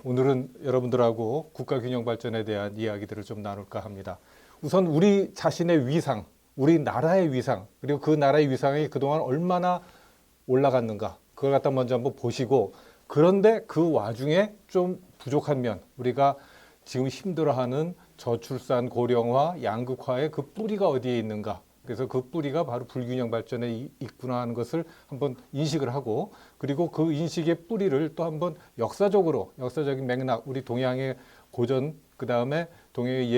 오늘은 여러분들하고 국가균형 발전에 대한 이야기들을 좀 나눌까 합니다. 우선 우리 자신의 위상, 우리 나라의 위상, 그리고 그 나라의 위상이 그동안 얼마나 올라갔는가, 그걸 갖다 먼저 한번 보시고, 그런데 그 와중에 좀 부족한 면, 우리가 지금 힘들어하는 저출산 고령화, 양극화의 그 뿌리가 어디에 있는가, 그래서 그 뿌리가 바로 불균형 발전에 있구나 하는 것을 한번 인식을 하고, 그리고 그 인식의 뿌리를 또 한번 역사적인 맥락, 우리 동양의 고전, 그 다음에 동양의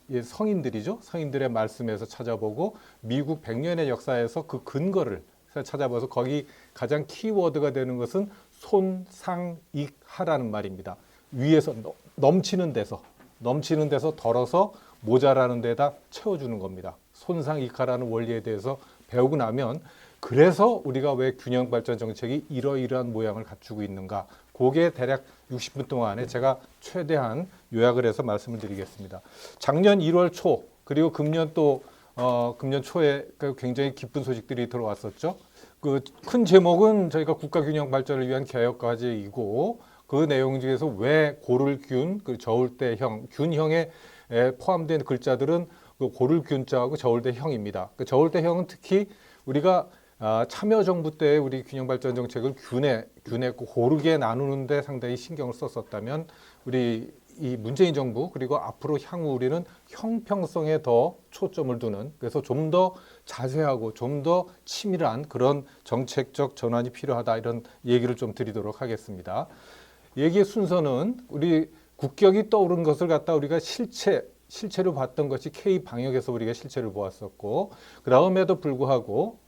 옛 성인들이죠. 성인들의 말씀에서 찾아보고, 미국 100년의 역사에서 그 근거를 찾아봐서 거기 가장 키워드가 되는 것은 손상익하라는 말입니다. 위에서 넘치는 데서 덜어서 모자라는 데다 채워주는 겁니다. 손상익하라는 원리에 대해서 배우고 나면, 그래서 우리가 왜 균형 발전 정책이 이러이러한 모양을 갖추고 있는가, 그게 대략 60분 동안에 제가 최대한 요약을 해서 말씀을 드리겠습니다. 작년 1월 초 그리고 금년 초에 굉장히 기쁜 소식들이 들어왔었죠. 그 큰 제목은 저희가 국가균형 발전을 위한 개혁과제이고, 그 내용 중에서 왜 고를균, 그 저울대형, 균형에 포함된 글자들은 그 고를균자하고 저울대형입니다. 그 저울대형은 특히 우리가 참여정부 때 우리 균형발전 정책을 균했고 고르게 나누는데 상당히 신경을 썼었다면, 우리 이 문재인 정부 그리고 앞으로 향후 우리는 형평성에 더 초점을 두는, 그래서 좀 더 자세하고 좀 더 치밀한 그런 정책적 전환이 필요하다, 이런 얘기를 좀 드리도록 하겠습니다. 얘기의 순서는 우리 국격이 떠오른 것을 갖다 우리가 실체로 봤던 것이 K 방역에서 우리가 실체를 보았었고, 그럼에도 불구하고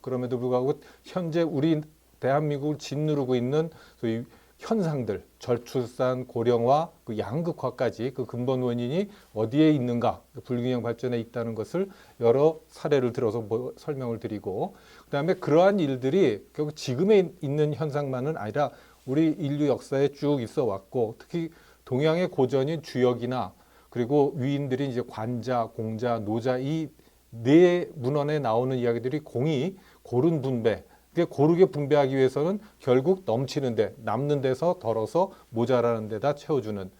현재 우리 대한민국을 짓누르고 있는 소위 현상들, 저출산, 고령화, 그 양극화까지 그 근본 원인이 어디에 있는가, 불균형 발전에 있다는 것을 여러 사례를 들어서 설명을 드리고, 그다음에 그러한 일들이 결국 지금에 있는 현상만은 아니라 우리 인류 역사에 쭉 있어 왔고, 특히 동양의 고전인 주역이나 그리고 위인들이 이제 관자, 공자, 노자, 이 네 문헌에 나오는 이야기들이 공이 고른 분배, 고르게 분배하기 위해서는 결국 넘치는데, 남는 데서 덜어서 모자라는 데다 채워주는,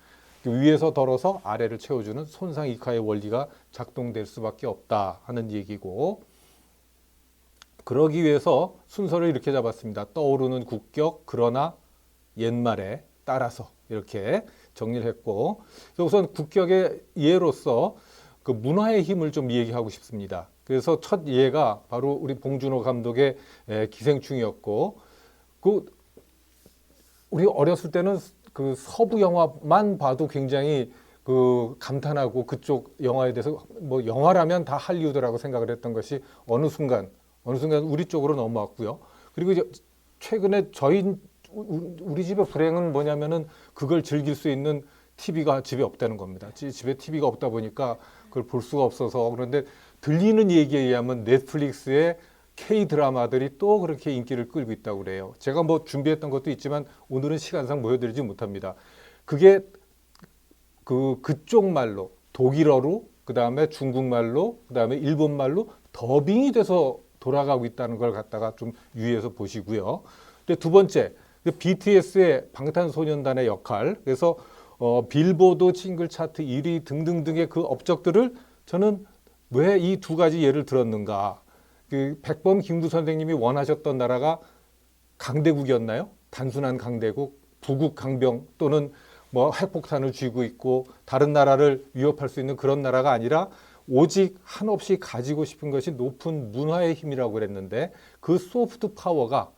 위에서 덜어서 아래를 채워주는 손상익하의 원리가 작동될 수밖에 없다 하는 얘기고, 그러기 위해서 순서를 이렇게 잡았습니다. 떠오르는 국격, 그러나 옛말에 따라서, 이렇게 정리를 했고, 우선 국격의 예로서 그 문화의 힘을 좀 얘기하고 싶습니다. 그래서 첫 예가 바로 우리 봉준호 감독의 기생충이었고, 우리 어렸을 때는 그 서부 영화만 봐도 굉장히 그 감탄하고, 그쪽 영화에 대해서 뭐 영화라면 다 할리우드라고 생각을 했던 것이 어느 순간 우리 쪽으로 넘어왔고요. 그리고 이제 최근에 우리 집의 불행은 뭐냐면은 그걸 즐길 수 있는 TV가 집에 없다는 겁니다. 집에 TV가 없다 보니까 그걸 볼 수가 없어서. 그런데 들리는 얘기에 의하면 넷플릭스의 K 드라마들이 또 그렇게 인기를 끌고 있다고 그래요. 제가 뭐 준비했던 것도 있지만 오늘은 시간상 보여드리지 못합니다. 그게 그쪽 말로, 독일어로, 그 다음에 중국말로, 그 다음에 일본말로 더빙이 돼서 돌아가고 있다는 걸 갖다가 좀 유의해서 보시고요. 근데 두 번째, BTS의 방탄소년단의 역할, 그래서 빌보드 싱글 차트 1위 등등등의 그 업적들을 저는 왜 이 두 가지 예를 들었는가. 그 백범 김구 선생님이 원하셨던 나라가 강대국이었나요? 단순한 강대국, 부국 강병 또는 뭐 핵폭탄을 쥐고 있고 다른 나라를 위협할 수 있는 그런 나라가 아니라 오직 한없이 가지고 싶은 것이 높은 문화의 힘이라고 그랬는데, 그 소프트 파워가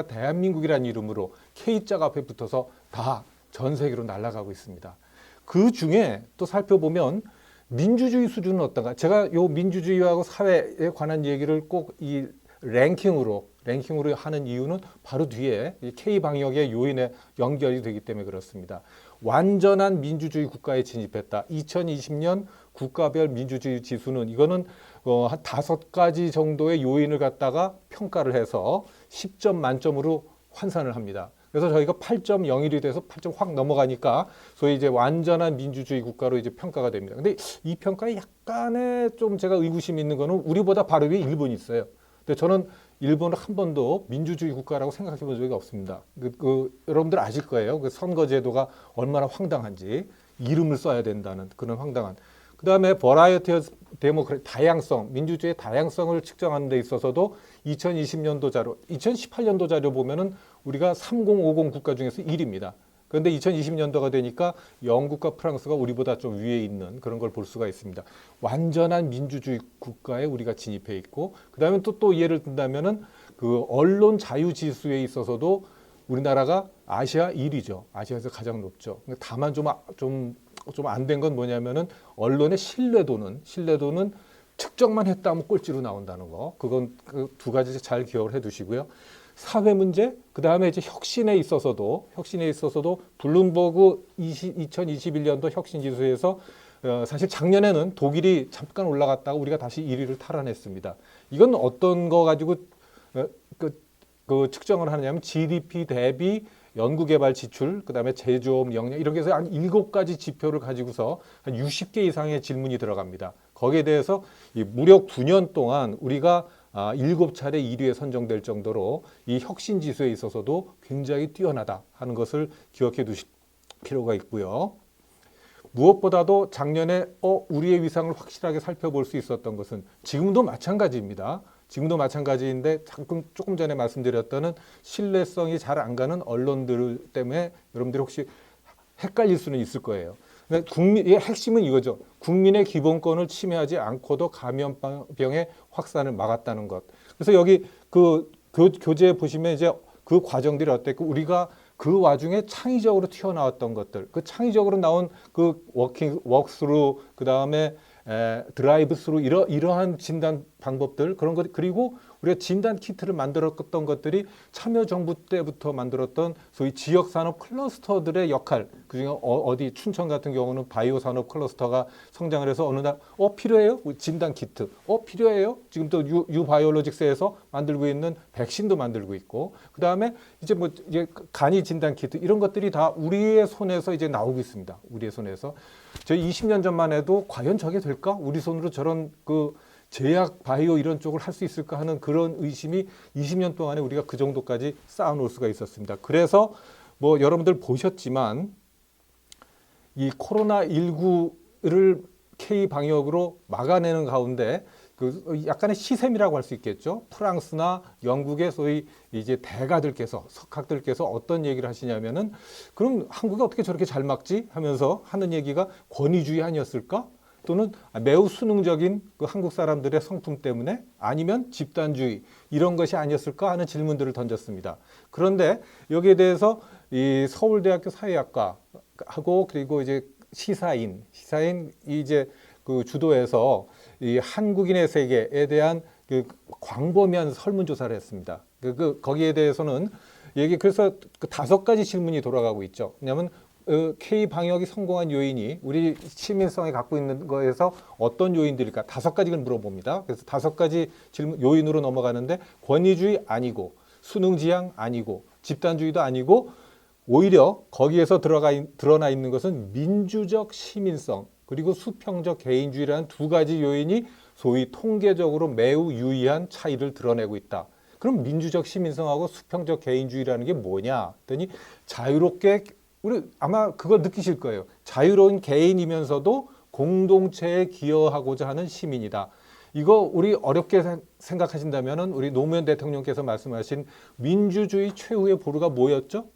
대한민국이라는 이름으로 K자가 앞에 붙어서 다 전 세계로 날아가고 있습니다. 그 중에 또 살펴보면 민주주의 수준은 어떤가? 제가 요 민주주의하고 사회에 관한 얘기를 꼭 이 랭킹으로 하는 이유는 바로 뒤에 K 방역의 요인에 연결이 되기 때문에 그렇습니다. 완전한 민주주의 국가에 진입했다. 2020년 국가별 민주주의 지수는 이거는 한 5가지 정도의 요인을 갖다가 평가를 해서 10점 만점으로 환산을 합니다. 그래서 저희가 8.01이 돼서 8점 확 넘어가니까 소위 이제 완전한 민주주의 국가로 이제 평가가 됩니다. 근데 이 평가에 약간의 좀 제가 의구심이 있는 거는 우리보다 바로 위에 일본이 있어요. 근데 저는 일본은 한 번도 민주주의 국가라고 생각해 본 적이 없습니다. 여러분들 아실 거예요. 그 선거제도가 얼마나 황당한지, 이름을 써야 된다는 그런 황당한. 그 다음에 버라이어티 데모크라시, 다양성, 민주주의의 다양성을 측정하는 데 있어서도 2020년도 자료, 2018년도 자료 보면은 우리가 3050 국가 중에서 1위입니다. 그런데 2020년도가 되니까 영국과 프랑스가 우리보다 좀 위에 있는 그런 걸 볼 수가 있습니다. 완전한 민주주의 국가에 우리가 진입해 있고, 그 다음에 또 예를 든다면은 그 언론 자유 지수에 있어서도 우리나라가 아시아 1위죠. 아시아에서 가장 높죠. 다만 좀 안 된 건 뭐냐면은 언론의 신뢰도는 측정만 했다면 꼴찌로 나온다는 거. 그건 그 두 가지 잘 기억을 해 두시고요. 사회 문제, 그 다음에 이제 혁신에 있어서도 블룸버그 2021년도 혁신지수에서 사실 작년에는 독일이 잠깐 올라갔다가 우리가 다시 1위를 탈환했습니다. 이건 어떤 거 가지고 그 측정을 하느냐면 GDP 대비 연구개발 지출, 그 다음에 제조업 역량 이렇게 해서 한 7가지 지표를 가지고서 한 60개 이상의 질문이 들어갑니다. 거기에 대해서 무려 9년 동안 우리가 7차례 1위에 선정될 정도로 이 혁신 지수에 있어서도 굉장히 뛰어나다 하는 것을 기억해 두실 필요가 있고요. 무엇보다도 작년에 우리의 위상을 확실하게 살펴볼 수 있었던 것은 지금도 마찬가지입니다. 지금도 마찬가지인데 조금 전에 말씀드렸던 신뢰성이 잘 안 가는 언론들 때문에 여러분들이 혹시 헷갈릴 수는 있을 거예요. 국민의 핵심은 이거죠. 국민의 기본권을 침해하지 않고도 감염병의 확산을 막았다는 것. 그래서 여기 그 교재에 보시면 이제 그 과정들이 어땠고 우리가 그 와중에 창의적으로 튀어나왔던 것들, 그 창의적으로 나온 그 워크스루, 그 다음에 드라이브 스루 이러한 진단 방법들 그런 것 그리고 우리가 진단 키트를 만들었던 것들이 참여정부 때부터 만들었던 소위 지역산업 클러스터들의 역할 그중에 어디 춘천 같은 경우는 바이오 산업 클러스터가 성장을 해서 어느 날 필요해요? 진단 키트 필요해요? 지금 또 유바이올로직스에서 만들고 있는 백신도 만들고 있고 그 다음에 이제 간이 진단 키트 이런 것들이 다 우리의 손에서 이제 나오고 있습니다. 우리의 손에서 저희 20년 전만 해도 과연 저게 될까? 우리 손으로 저런 그 제약, 바이오 이런 쪽을 할 수 있을까 하는 그런 의심이 20년 동안에 우리가 그 정도까지 쌓아놓을 수가 있었습니다. 그래서 여러분들 보셨지만 이 코로나19를 K-방역으로 막아내는 가운데 그 약간의 시샘이라고 할 수 있겠죠. 프랑스나 영국의 소위 이제 대가들께서 석학들께서 어떤 얘기를 하시냐면은 그럼 한국이 어떻게 저렇게 잘 막지 하면서 하는 얘기가 권위주의 아니었을까? 또는 매우 수능적인 그 한국 사람들의 성품 때문에 아니면 집단주의 이런 것이 아니었을까 하는 질문들을 던졌습니다. 그런데 여기에 대해서 이 서울대학교 사회학과하고 그리고 이제 시사인 이제 그 주도해서 이 한국인의 세계에 대한 그 광범위한 설문조사를 했습니다. 거기에 대해서는 그래서 그 5가지 질문이 돌아가고 있죠. 왜냐하면 K 방역이 성공한 요인이 우리 시민성이 갖고 있는 거에서 어떤 요인들일까? 5가지를 물어봅니다. 그래서 5가지 질문 요인으로 넘어가는데 권위주의 아니고 수능지향 아니고 집단주의도 아니고 오히려 거기에서 드러나 있는 것은 민주적 시민성 그리고 수평적 개인주의라는 2가지 요인이 소위 통계적으로 매우 유의한 차이를 드러내고 있다. 그럼 민주적 시민성하고 수평적 개인주의라는 게 뭐냐? 했더니 자유롭게 우리 아마 그걸 느끼실 거예요. 자유로운 개인이면서도 공동체에 기여하고자 하는 시민이다. 이거 우리 어렵게 생각하신다면 우리 노무현 대통령께서 말씀하신 민주주의 최후의 보루가 뭐였죠?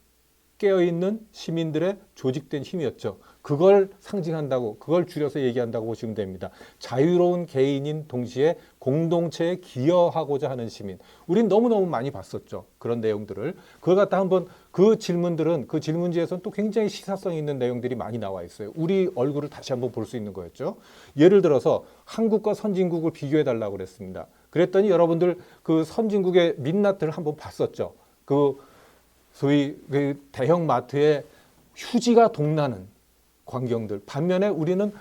깨어있는 시민들의 조직된 힘이었죠. 그걸 상징한다고, 그걸 줄여서 얘기한다고 보시면 됩니다. 자유로운 개인인 동시에 공동체에 기여하고자 하는 시민. 우린 너무너무 많이 봤었죠. 그런 내용들을. 그걸 갖다 한번 그 질문지에서는 또 굉장히 시사성 있는 내용들이 많이 나와 있어요. 우리 얼굴을 다시 한번 볼 수 있는 거였죠. 예를 들어서 한국과 선진국을 비교해 달라고 그랬습니다. 그랬더니 여러분들 그 선진국의 민낯을 한번 봤었죠. 소위 그 대형 마트에 휴지가 동나는 광경들. 반면에 우리는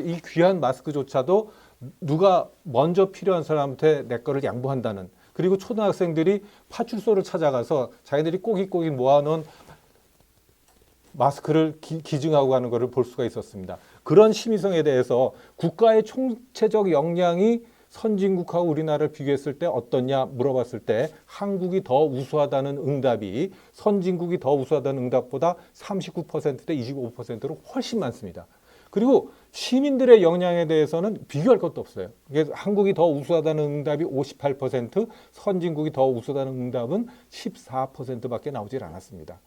이 귀한 마스크조차도 누가 먼저 필요한 사람한테 내 거를 양보한다는. 그리고 초등학생들이 파출소를 찾아가서 자기들이 꼬깃꼬깃 모아놓은 마스크를 기증하고 가는 것을 볼 수가 있었습니다. 그런 시민성에 대해서 국가의 총체적 역량이 선진국하고 우리나라를 비교했을 때 어떻냐 물어봤을 때 한국이 더 우수하다는 응답이 선진국이 더 우수하다는 응답보다 39%대 25%로 훨씬 많습니다. 그리고 시민들의 역량에 대해서는 비교할 것도 없어요. 한국이 더 우수하다는 응답이 58%, 선진국이 더 우수하다는 응답은 14%밖에 나오질 않았습니다.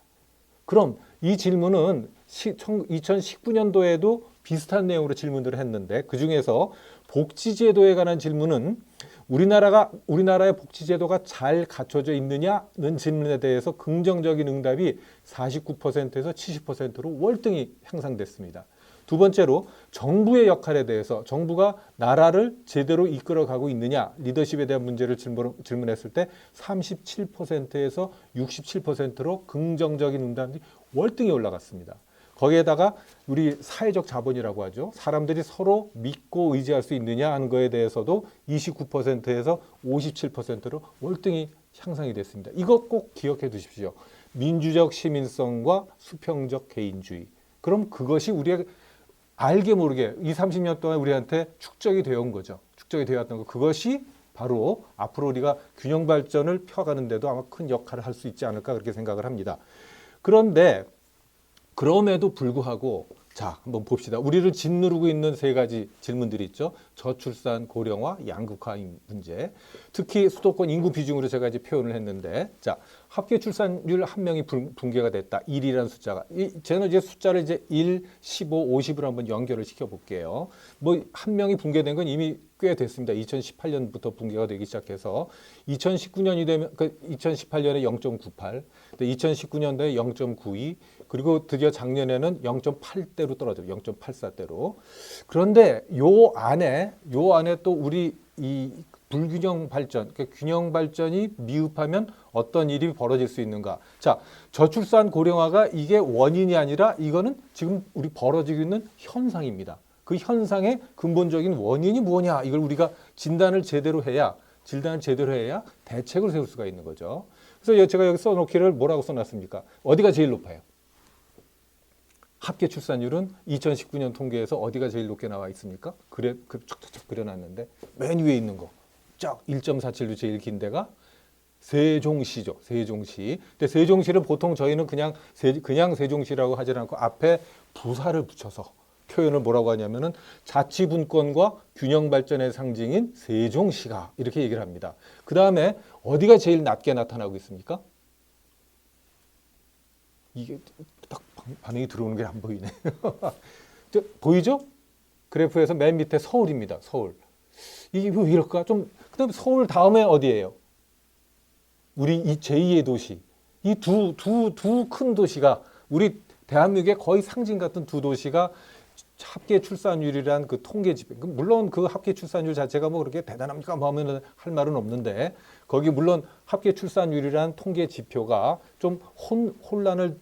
그럼 이 질문은 2019년도에도 비슷한 내용으로 질문들을 했는데 그중에서 복지제도에 관한 질문은 우리나라의 복지제도가 잘 갖춰져 있느냐는 질문에 대해서 긍정적인 응답이 49%에서 70%로 월등히 향상됐습니다. 두 번째로 정부의 역할에 대해서 정부가 나라를 제대로 이끌어가고 있느냐 리더십에 대한 문제를 질문했을 때 37%에서 67%로 긍정적인 응답이 월등히 올라갔습니다. 거기에다가 우리 사회적 자본이라고 하죠. 사람들이 서로 믿고 의지할 수 있느냐 하는 거에 대해서도 29%에서 57%로 월등히 향상이 됐습니다. 이것 꼭 기억해 두십시오. 민주적 시민성과 수평적 개인주의. 그럼 그것이 우리의 알게 모르게 20, 30년 동안 우리한테 축적이 되어 온 거죠. 축적이 되어 왔던 거. 그것이 바로 앞으로 우리가 균형 발전을 펴가는 데도 아마 큰 역할을 할 수 있지 않을까 그렇게 생각을 합니다. 그런데 그럼에도 불구하고 자, 한번 봅시다. 우리를 짓누르고 있는 세 가지 질문들이 있죠. 저출산, 고령화, 양극화 문제. 특히 수도권 인구 비중으로 제가 이제 표현을 했는데, 자, 합계 출산율 한 명이 붕괴가 됐다. 1이라는 숫자가. 저는 이제 숫자를 이제 1, 15, 50으로 한번 연결을 시켜 볼게요. 뭐 한 명이 붕괴된 건 이미 꽤 됐습니다. 2018년부터 붕괴가 되기 시작해서 2019년이 되면 2018년에 0.98, 2019년도에 0.92, 그리고 드디어 작년에는 0.8대로 떨어져요. 0.84대로. 그런데 요 안에 또 우리 이 불균형 발전, 그러니까 균형 발전이 미흡하면 어떤 일이 벌어질 수 있는가? 자, 저출산 고령화가 이게 원인이 아니라 이거는 지금 우리 벌어지고 있는 현상입니다. 그 현상의 근본적인 원인이 뭐냐? 이걸 우리가 진단을 제대로 해야 대책을 세울 수가 있는 거죠. 그래서 제가 여기 써놓기를 뭐라고 써놨습니까? 어디가 제일 높아요? 합계 출산율은 2019년 통계에서 어디가 제일 높게 나와 있습니까? 쫙쫙쫙 그려놨는데 맨 위에 있는 거. 쫙 1.47도 제일 긴 데가 세종시죠. 세종시. 근데 세종시를 보통 저희는 그냥 세종시라고 하지 않고 앞에 부사를 붙여서 표현을 뭐라고 하냐면은 자치분권과 균형 발전의 상징인 세종시가 이렇게 얘기를 합니다. 그 다음에 어디가 제일 낮게 나타나고 있습니까? 이게 딱 반응이 들어오는 게 안 보이네. 보이죠? 그래프에서 맨 밑에 서울입니다. 서울. 이게 왜 이럴까? 그다음에 서울 다음에 어디예요? 우리 이 제2의 도시. 이 두 큰 도시가 우리 대한민국의 거의 상징 같은 두 도시가 합계 출산율이란 그 통계 지표. 물론 그 합계 출산율 자체가 뭐 그렇게 대단합니까? 뭐 하면 할 말은 없는데 거기 물론 합계 출산율이란 통계 지표가 좀 혼란을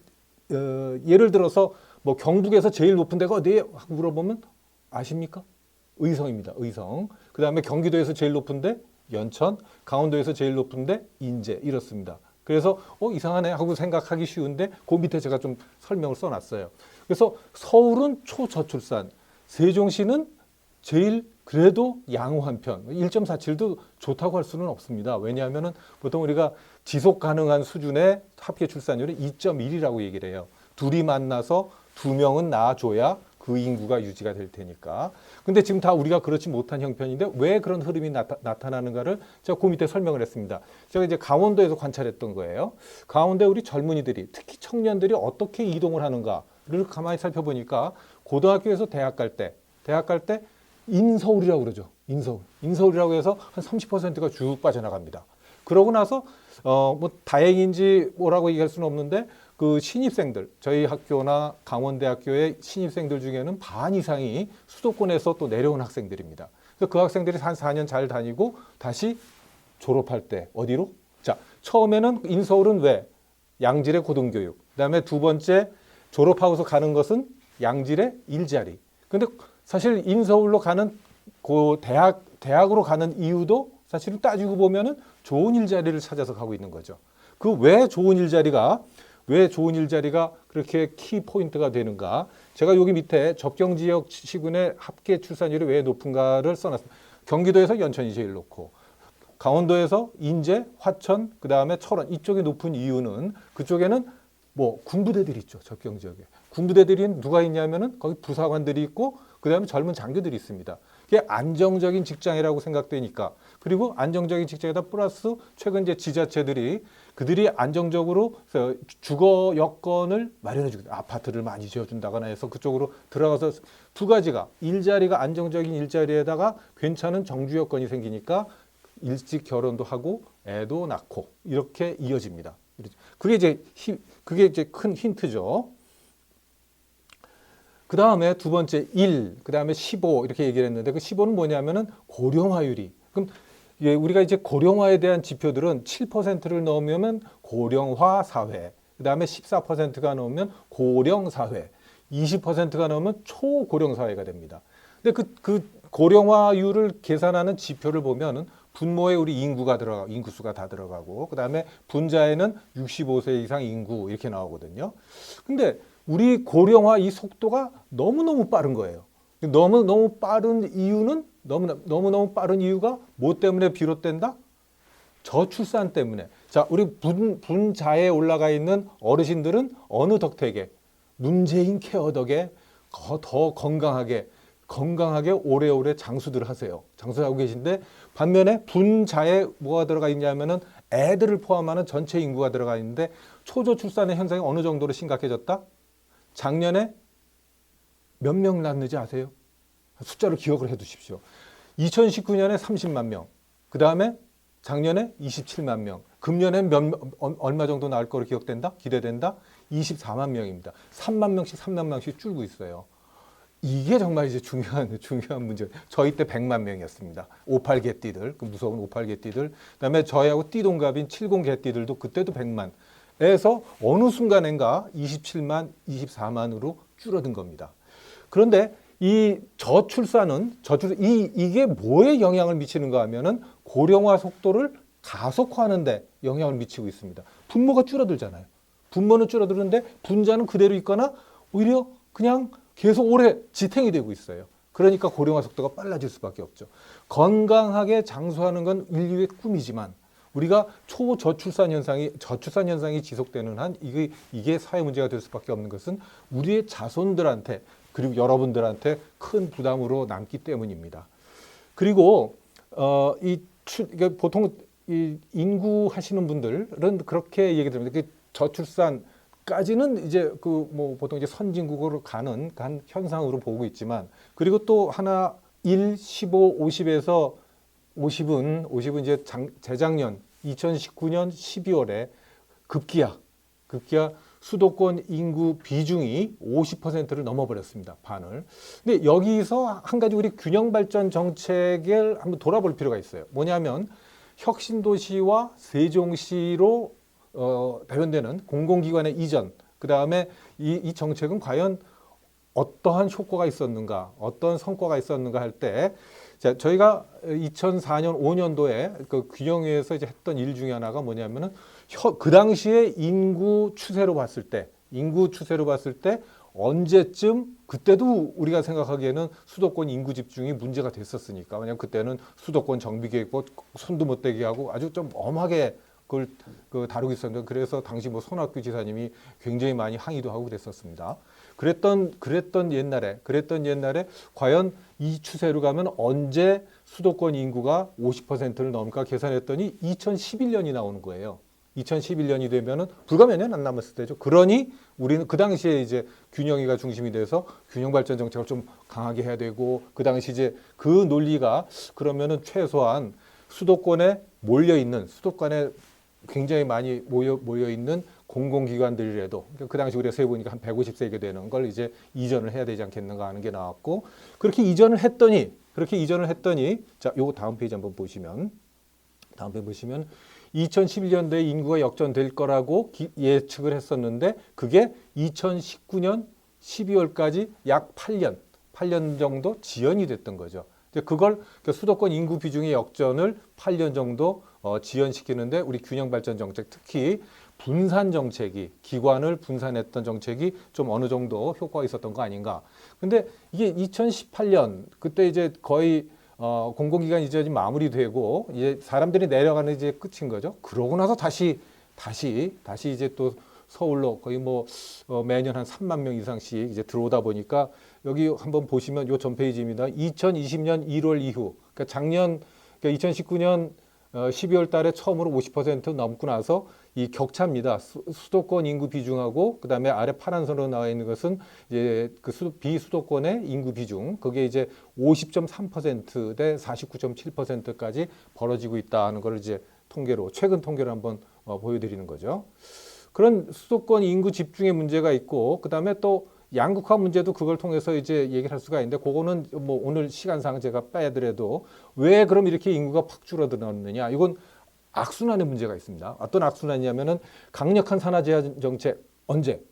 예를 들어서 뭐 경북에서 제일 높은 데가 어디에 하고 물어보면 아십니까? 의성입니다. 의성. 그 다음에 경기도에서 제일 높은데 연천, 강원도에서 제일 높은데 인제 이렇습니다. 그래서 이상하네 하고 생각하기 쉬운데 그 밑에 제가 좀 설명을 써놨어요. 그래서 서울은 초저출산, 세종시는 제일 그래도 양호한 편, 1.47도 좋다고 할 수는 없습니다. 왜냐하면은 보통 우리가 지속 가능한 수준의 합계 출산율이 2.1이라고 얘기를 해요. 둘이 만나서 두 명은 낳아줘야 그 인구가 유지가 될 테니까. 근데 지금 다 우리가 그렇지 못한 형편인데 왜 그런 흐름이 나타나는가를 제가 그 밑에 설명을 했습니다. 제가 이제 강원도에서 관찰했던 거예요. 강원도에 우리 젊은이들이 특히 청년들이 어떻게 이동을 하는가를 가만히 살펴보니까 고등학교에서 대학 갈 때 인서울이라고 그러죠. 인서울이라고 해서 한 30%가 쭉 빠져나갑니다. 그러고 나서 뭐 다행인지 뭐라고 얘기할 수는 없는데 그 신입생들, 저희 학교나 강원대학교의 신입생들 중에는 반 이상이 수도권에서 또 내려온 학생들입니다. 그래서 그 학생들이 한 4년 잘 다니고 다시 졸업할 때 어디로? 자, 처음에는 인서울은 왜? 양질의 고등교육. 그다음에 두 번째 졸업하고서 가는 것은 양질의 일자리. 근데 사실 인서울로 가는 그 대학으로 가는 이유도 사실은 따지고 보면은 좋은 일자리를 찾아서 가고 있는 거죠. 그 왜 좋은 일자리가 그렇게 키 포인트가 되는가? 제가 여기 밑에 접경지역 시군의 합계 출산율이 왜 높은가를 써놨습니다. 경기도에서 연천이 제일 높고 강원도에서 인제, 화천, 그 다음에 철원 이쪽이 높은 이유는 그쪽에는 뭐 군부대들이 있죠. 접경 지역에. 군부대들이 누가 있냐면은 거기 부사관들이 있고 그 다음에 젊은 장교들이 있습니다. 그게 안정적인 직장이라고 생각되니까 그리고 안정적인 직장에다 플러스 최근 이제 지자체들이 그들이 안정적으로 주거 여건을 마련해 주고 아파트를 많이 지어준다거나 해서 그쪽으로 들어가서 두 가지가 일자리가 안정적인 일자리에다가 괜찮은 정주 여건이 생기니까 일찍 결혼도 하고 애도 낳고 이렇게 이어집니다. 그게 이제 큰 힌트죠. 그 다음에 두 번째 1, 그 다음에 15 이렇게 얘기를 했는데 그 15는 뭐냐면은 고령화율이. 그럼 우리가 이제 고령화에 대한 지표들은 7%를 넘으면 고령화 사회, 그 다음에 14%가 넘으면 고령 사회, 20%가 넘으면 초고령 사회가 됩니다. 근데 그 고령화율을 계산하는 지표를 보면은 분모에 우리 인구수가 다 들어가고, 그 다음에 분자에는 65세 이상 인구 이렇게 나오거든요. 근데 우리 고령화 이 속도가 너무너무 빠른 거예요. 너무너무 빠른 이유는 너무너무 빠른 이유가 뭐 때문에 비롯된다? 저출산 때문에. 자, 우리 분자에 올라가 있는 어르신들은 어느 덕택에? 문재인 케어 덕에 더 건강하게 오래오래 장수들 하세요. 장수하고 계신데 반면에 분자에 뭐가 들어가 있냐면은 애들을 포함하는 전체 인구가 들어가 있는데 초저출산의 현상이 어느 정도로 심각해졌다? 작년에 몇 명 낳는지 아세요? 숫자로 기억을 해 두십시오. 2019년에 30만 명, 그 다음에 작년에 27만 명, 금년에 얼마 정도 나올 거로 기대된다? 24만 명입니다. 3만 명씩 줄고 있어요. 이게 정말 이제 중요한 문제. 저희 때 100만 명이었습니다. 58 개띠들, 그 무서운 58 개띠들. 그다음에 저희하고 띠동갑인 70 개띠들도 그때도 100만에서 어느 순간인가 27만, 24만으로 줄어든 겁니다. 그런데 이 저출산은 이게 뭐에 영향을 미치는가 하면은 고령화 속도를 가속화하는데 영향을 미치고 있습니다. 분모가 줄어들잖아요. 분모는 줄어드는데 분자는 그대로 있거나 오히려 그냥 계속 오래 지탱이 되고 있어요. 그러니까 고령화 속도가 빨라질 수밖에 없죠. 건강하게 장수하는 건 인류의 꿈이지만 우리가 초저출산 현상이 지속되는 한 이게 사회 문제가 될 수밖에 없는 것은 우리의 자손들한테 그리고 여러분들한테 큰 부담으로 남기 때문입니다. 그리고 보통 이 인구 하시는 분들은 그렇게 얘기 드립니다. 저출산까지는 이제 보통 이제 선진국으로 가는 현상으로 보고 있지만 그리고 또 하나 1, 15, 50에서 50은 이제 재작년 2019년 12월에 급기야 수도권 인구 비중이 50%를 넘어버렸습니다. 반을. 근데 여기서 한 가지 우리 균형 발전 정책을 한번 돌아볼 필요가 있어요. 뭐냐면 혁신도시와 세종시로 대변되는 공공기관의 이전, 그 다음에 이 정책은 과연 어떠한 효과가 있었는가, 어떤 성과가 있었는가 할 때, 저희가 2004년, 5년도에 그 균형위에서 이제 했던 일 중에 하나가 뭐냐면은 그 당시에 인구 추세로 봤을 때 언제쯤 그때도 우리가 생각하기에는 수도권 인구 집중이 문제가 됐었으니까 왜냐하면 그때는 수도권 정비 계획도 손도 못 대게 하고 아주 좀 엄하게 그걸 다루고 있었는데 그래서 당시 손학규 지사님이 굉장히 많이 항의도 하고 그랬었습니다. 그랬던 옛날에 과연 이 추세로 가면 언제 수도권 인구가 50%를 넘을까 계산했더니 2011년이 나오는 거예요. 2011년이 되면은 불과 몇 년 안 남았을 때죠. 그러니 우리는 그 당시에 이제 균형이가 중심이 돼서 균형 발전 정책을 좀 강하게 해야 되고 그 당시 이제 그 논리가 그러면은 최소한 수도권에 굉장히 많이 모여 있는 공공기관들이라도 그 당시 우리가 세보니까 한 150세게 되는 걸 이제 이전을 해야 되지 않겠는가 하는 게 나왔고 그렇게 이전을 했더니 자, 요거 다음 페이지 한번 보시면 2011년도에 인구가 역전될 거라고 예측을 했었는데 그게 2019년 12월까지 약 8년 정도 지연이 됐던 거죠. 그걸 수도권 인구 비중의 역전을 8년 정도 지연시키는데 우리 균형 발전 정책 특히 분산 정책이 기관을 분산했던 정책이 좀 어느 정도 효과가 있었던 거 아닌가. 근데 이게 2018년 그때 이제 거의 공공기관 이전이 마무리되고 이제 사람들이 내려가는 이제 끝인 거죠. 그러고 나서 다시 이제 또 서울로 거의 뭐 매년 한 3만 명 이상씩 이제 들어오다 보니까 여기 한번 보시면 요 전 페이지입니다. 2020년 1월 이후, 그러니까 작년, 그러니까 2019년 12월 달에 처음으로 50% 넘고 나서 이 격차입니다. 수도권 인구 비중하고 그다음에 아래 파란 선으로 나와 있는 것은 이제 그 비수도권의 인구 비중, 그게 이제 50.3% 대 49.7%까지 벌어지고 있다는 걸 이제 통계로, 최근 통계를 한번 보여드리는 거죠. 그런 수도권 인구 집중의 문제가 있고, 그다음에 또 양극화 문제도 그걸 통해서 이제 얘기를 할 수가 있는데, 그거는 뭐 오늘 시간상 제가 빼더라도 왜 그럼 이렇게 인구가 팍 줄어들었느냐, 이건 악순환의 문제가 있습니다. 어떤 악순환이냐면은 강력한 산화 제한 정책, 언제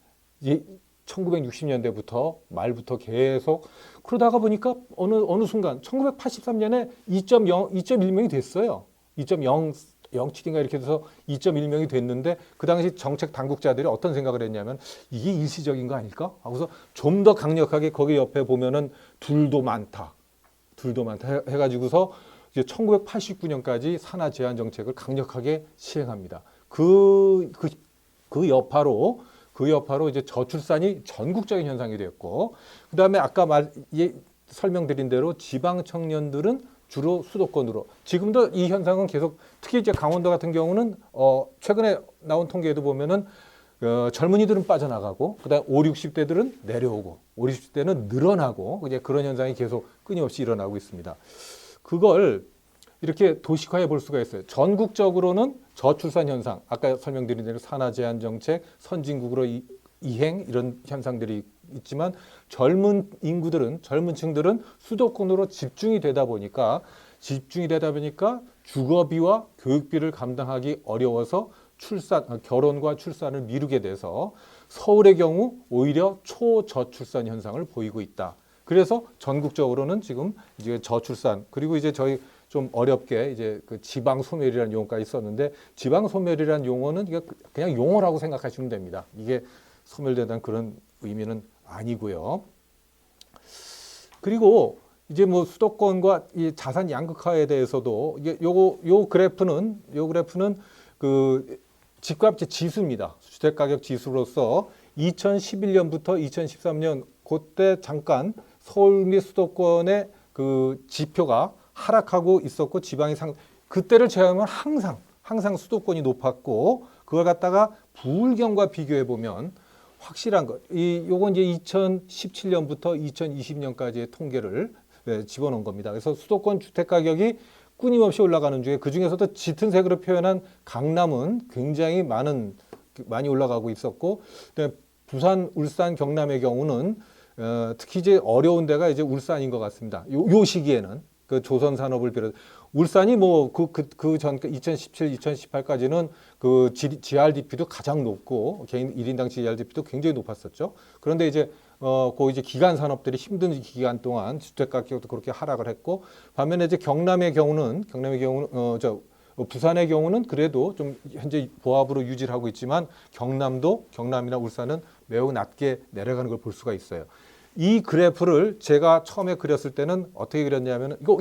1960년대부터 말부터 계속 그러다가 보니까 어느 순간 1983년에 2.1명이 됐어요. 2.07인가 이렇게 돼서 2.1명이 됐는데, 그 당시 정책 당국자들이 어떤 생각을 했냐면 이게 일시적인 거 아닐까? 하고서 좀 더 강력하게 거기 옆에 보면은 둘도 많다 해가지고서 이제 1989년까지 산화 제한 정책을 강력하게 시행합니다. 그 여파로 이제 저출산이 전국적인 현상이 되었고, 그 다음에 아까 설명드린 대로 지방 청년들은 주로 수도권으로, 지금도 이 현상은 계속, 특히 이제 강원도 같은 경우는 최근에 나온 통계에도 보면은 젊은이들은 빠져나가고, 그다음 5, 60대들은 내려오고, 5, 60대는 늘어나고, 이제 그런 현상이 계속 끊임없이 일어나고 있습니다. 그걸 이렇게 도식화해 볼 수가 있어요. 전국적으로는 저출산 현상, 아까 설명드린 대로 산화 제한 정책, 선진국으로 이행, 이런 현상들이 있지만, 젊은 층들은 수도권으로 집중이 되다 보니까 주거비와 교육비를 감당하기 어려워서 결혼과 출산을 미루게 돼서 서울의 경우 오히려 초저출산 현상을 보이고 있다. 그래서 전국적으로는 지금 이제 저출산, 그리고 이제 저희 좀 어렵게 이제 그 지방 소멸이라는 용어까지 썼는데, 지방 소멸이라는 용어는 그냥 용어라고 생각하시면 됩니다. 이게 소멸된다는 그런 의미는 아니고요. 그리고 이제 뭐 수도권과 이 자산 양극화에 대해서도 요 그래프는 그 집값 지수입니다. 주택 가격 지수로서 2011년부터 2013년 그때 잠깐 서울 및 수도권의 그 지표가 하락하고 있었고, 지방이 그때를 제외하면 항상 수도권이 높았고, 그걸 갖다가 부울경과 비교해 보면 확실한 것, 요건 이제 2017년부터 2020년까지의 통계를 집어넣은 겁니다. 그래서 수도권 주택 가격이 끊임없이 올라가는 중에, 그 중에서도 짙은 색으로 표현한 강남은 굉장히 많이 올라가고 있었고, 부산, 울산, 경남의 경우는 특히 이제 어려운 데가 이제 울산인 것 같습니다. 요 시기에는 그 조선 산업을 비롯, 울산이 뭐 그 전 2017, 2018까지는 그 GRDP도 가장 높고, 개인 1인당 GRDP도 굉장히 높았었죠. 그런데 이제 이제 기간 산업들이 힘든 기간 동안 주택 가격도 그렇게 하락을 했고, 반면에 이제 경남의 경우는 부산의 경우는 그래도 좀 현재 보합으로 유지를 하고 있지만, 경남이나 울산은 매우 낮게 내려가는 걸 볼 수가 있어요. 이 그래프를 제가 처음에 그렸을 때는 어떻게 그렸냐면, 이거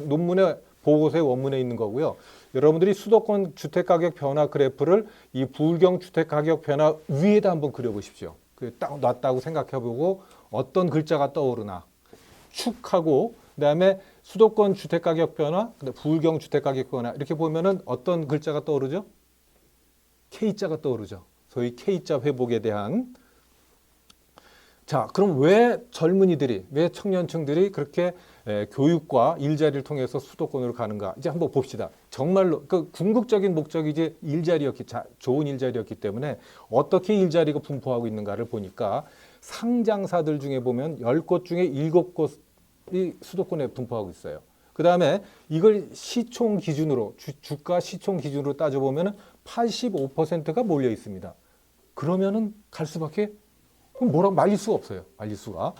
논문의 보고서의 원문에 있는 거고요. 여러분들이 수도권 주택 가격 변화 그래프를 이 부울경 주택 가격 변화 위에다 한번 그려보십시오. 딱 놨다고 생각해보고 어떤 글자가 떠오르나 축하고, 그다음에 수도권 주택 가격 변화, 부울경 주택 가격 변화 이렇게 보면은 어떤 글자가 떠오르죠? K자가 떠오르죠. 소위 K자 회복에 대한. 자, 그럼 왜 청년층들이 그렇게 교육과 일자리를 통해서 수도권으로 가는가? 이제 한번 봅시다. 정말로 그 궁극적인 목적이 이제 좋은 일자리였기 때문에 어떻게 일자리가 분포하고 있는가를 보니까, 상장사들 중에 보면 10곳 중에 7곳이 수도권에 분포하고 있어요. 그 다음에 이걸 시총 기준으로, 주가 시총 기준으로 따져보면 85%가 몰려 있습니다. 그러면은 갈 수밖에, 그럼 뭐라고 말릴 수가 없어요. 말릴 수가.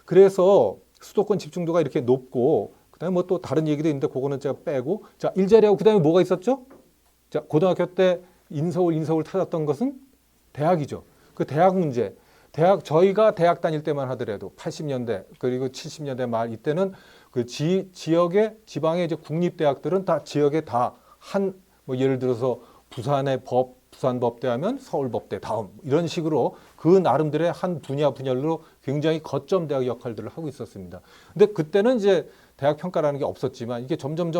그래서 수도권 집중도가 이렇게 높고, 그다음에 뭐 또 다른 얘기도 있는데 그거는 제가 빼고, 자, 일자리하고 그다음에 뭐가 있었죠? 자, 고등학교 때 인서울 찾았던 것은 대학이죠. 그 대학 저희가 대학 다닐 때만 하더라도 80년대 그리고 70년대 말 이때는 그 지역의 지방의 이제 국립대학들은 다 지역에 다 뭐 예를 들어서 부산의 부산법대 하면 서울법대 다음 이런 식으로 그 나름대로의 한 분야별로 굉장히 거점 대학 역할들을 하고 있었습니다. 근데 그때는 이제 대학 평가라는 게 없었지만 이게 점점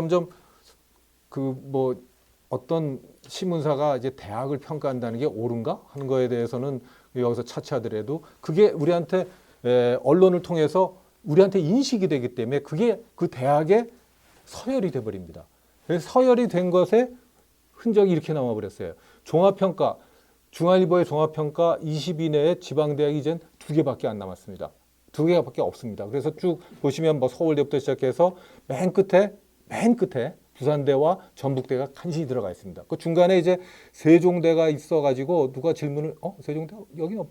그 뭐 어떤 신문사가 이제 대학을 평가한다는 게 옳은가 하는 거에 대해서는 여기서 차치하더라도 그게 우리한테 언론을 통해서 우리한테 인식이 되기 때문에 그게 그 대학의 서열이 돼버립니다. 그래서 서열이 된 것에 흔적이 이렇게 남아버렸어요. 종합평가, 중앙일보의 종합평가 20위 내에 지방대학이 이젠 2개밖에 안 남았습니다. 2개밖에 없습니다. 그래서 쭉 보시면 뭐 서울대부터 시작해서 맨 끝에 부산대와 전북대가 간신히 들어가 있습니다. 그 중간에 이제 세종대가 있어가지고 누가 질문을 세종대 여기는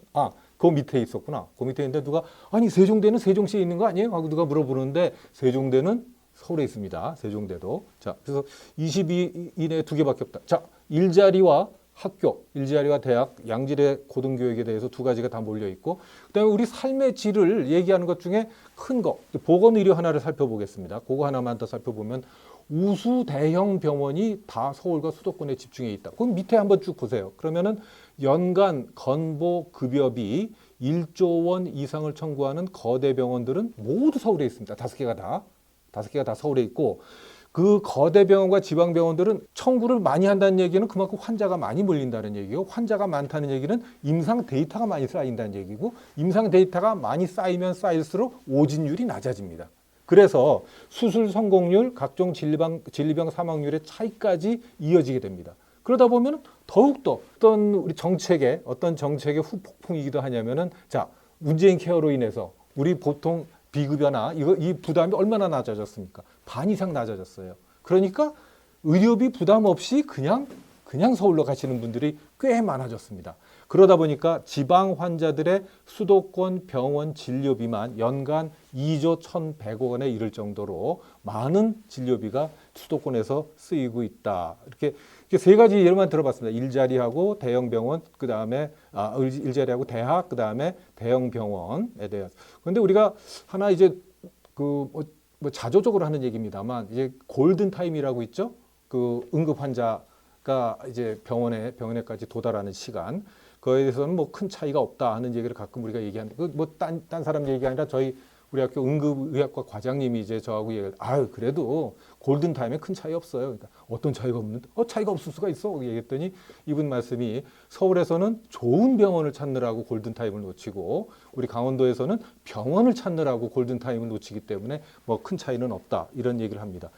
그 밑에 있었구나. 그 밑에 있는데 누가 아니 세종대는 세종시에 있는 거 아니에요? 하고 누가 물어보는데 세종대는 서울에 있습니다. 세종대도. 자, 그래서 22 이내에 2개밖에 없다. 자, 일자리와 학교, 일자리와 대학, 양질의 고등교육에 대해서 2가지가 다 몰려 있고, 그다음에 우리 삶의 질을 얘기하는 것 중에 큰 거, 보건의료 하나를 살펴보겠습니다. 그거 하나만 더 살펴보면 우수 대형 병원이 다 서울과 수도권에 집중해 있다. 그럼 밑에 한번 쭉 보세요. 그러면은 연간 건보 급여비 1조 원 이상을 청구하는 거대 병원들은 모두 서울에 있습니다. 5개가 다 서울에 있고, 그 거대 병원과 지방 병원들은 청구를 많이 한다는 얘기는 그만큼 환자가 많이 몰린다는 얘기고, 환자가 많다는 얘기는 임상 데이터가 많이 쌓인다는 얘기고, 임상 데이터가 많이 쌓이면 쌓일수록 오진율이 낮아집니다. 그래서 수술 성공률, 각종 질병 사망률의 차이까지 이어지게 됩니다. 그러다 보면 더욱더 어떤 정책의 후폭풍이기도 하냐면은, 자, 문재인 케어로 인해서 우리 보통 비급여나 이 부담이 얼마나 낮아졌습니까? 반 이상 낮아졌어요. 그러니까 의료비 부담 없이 그냥 서울로 가시는 분들이 꽤 많아졌습니다. 그러다 보니까 지방 환자들의 수도권 병원 진료비만 연간 2조 1,100억 원에 이를 정도로 많은 진료비가 수도권에서 쓰이고 있다. 이렇게 3가지 예로만 들어봤습니다. 일자리하고 대형 병원, 그 다음에 일자리하고 대학, 그 다음에 대형 병원에 대해서. 그런데 우리가 하나 이제 뭐 자조적으로 하는 얘기입니다만 이제 골든 타임이라고 있죠. 그 응급 환자가 이제 병원에까지 도달하는 시간. 그거에 대해서는 뭐 큰 차이가 없다 하는 얘기를 가끔 우리가 얘기하는데, 딴 사람 얘기가 아니라 우리 학교 응급의학과 과장님이 이제 저하고 얘기를, 그래도 골든타임에 큰 차이 없어요. 그러니까 어떤 차이가 없는데? 차이가 없을 수가 있어. 얘기했더니 이분 말씀이 서울에서는 좋은 병원을 찾느라고 골든타임을 놓치고 우리 강원도에서는 병원을 찾느라고 골든타임을 놓치기 때문에 뭐 큰 차이는 없다. 이런 얘기를 합니다.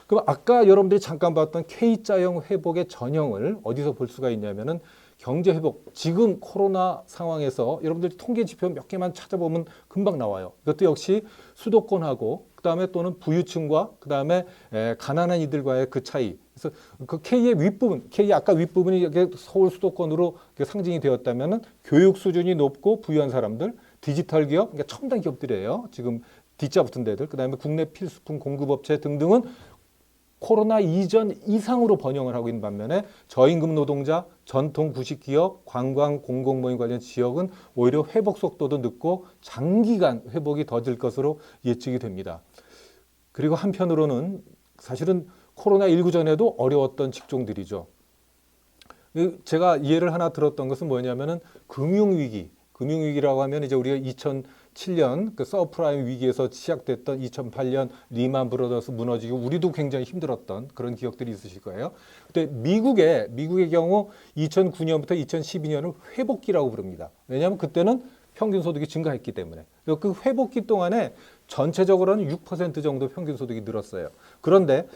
그럼 아까 여러분들이 잠깐 봤던 K자형 회복의 전형을 어디서 볼 수가 있냐면은 경제 회복, 지금 코로나 상황에서 여러분들이 통계 지표 몇 개만 찾아보면 금방 나와요. 이것도 역시 수도권하고 그다음에 또는 부유층과 그다음에 가난한 이들과의 그 차이. 그래서 그 K의 윗부분, K 아까 윗부분이 이렇게 서울 수도권으로 상징이 되었다면은 교육 수준이 높고 부유한 사람들, 디지털 기업, 그러니까 첨단 기업들이에요. 지금 D자 붙은 데들. 그다음에 국내 필수품 공급업체 등등은 코로나 이전 이상으로 번영을 하고 있는 반면에 저임금 노동자, 전통 구식기업, 관광, 공공모임 관련 지역은 오히려 회복 속도도 늦고 장기간 회복이 더딜 것으로 예측이 됩니다. 그리고 한편으로는 사실은 코로나19 전에도 어려웠던 직종들이죠. 제가 예를 하나 들었던 것은 뭐냐면은 금융위기라고 하면 이제 우리가 2007년 그 서프라임 위기에서 시작됐던 2008년 리만 브라더스 무너지고 우리도 굉장히 힘들었던 그런 기억들이 있으실 거예요. 근데 미국의 경우 2009년부터 2012년을 회복기라고 부릅니다. 왜냐하면 그때는 평균 소득이 증가했기 때문에. 그 회복기 동안에 전체적으로는 6% 정도 평균 소득이 늘었어요. 그런데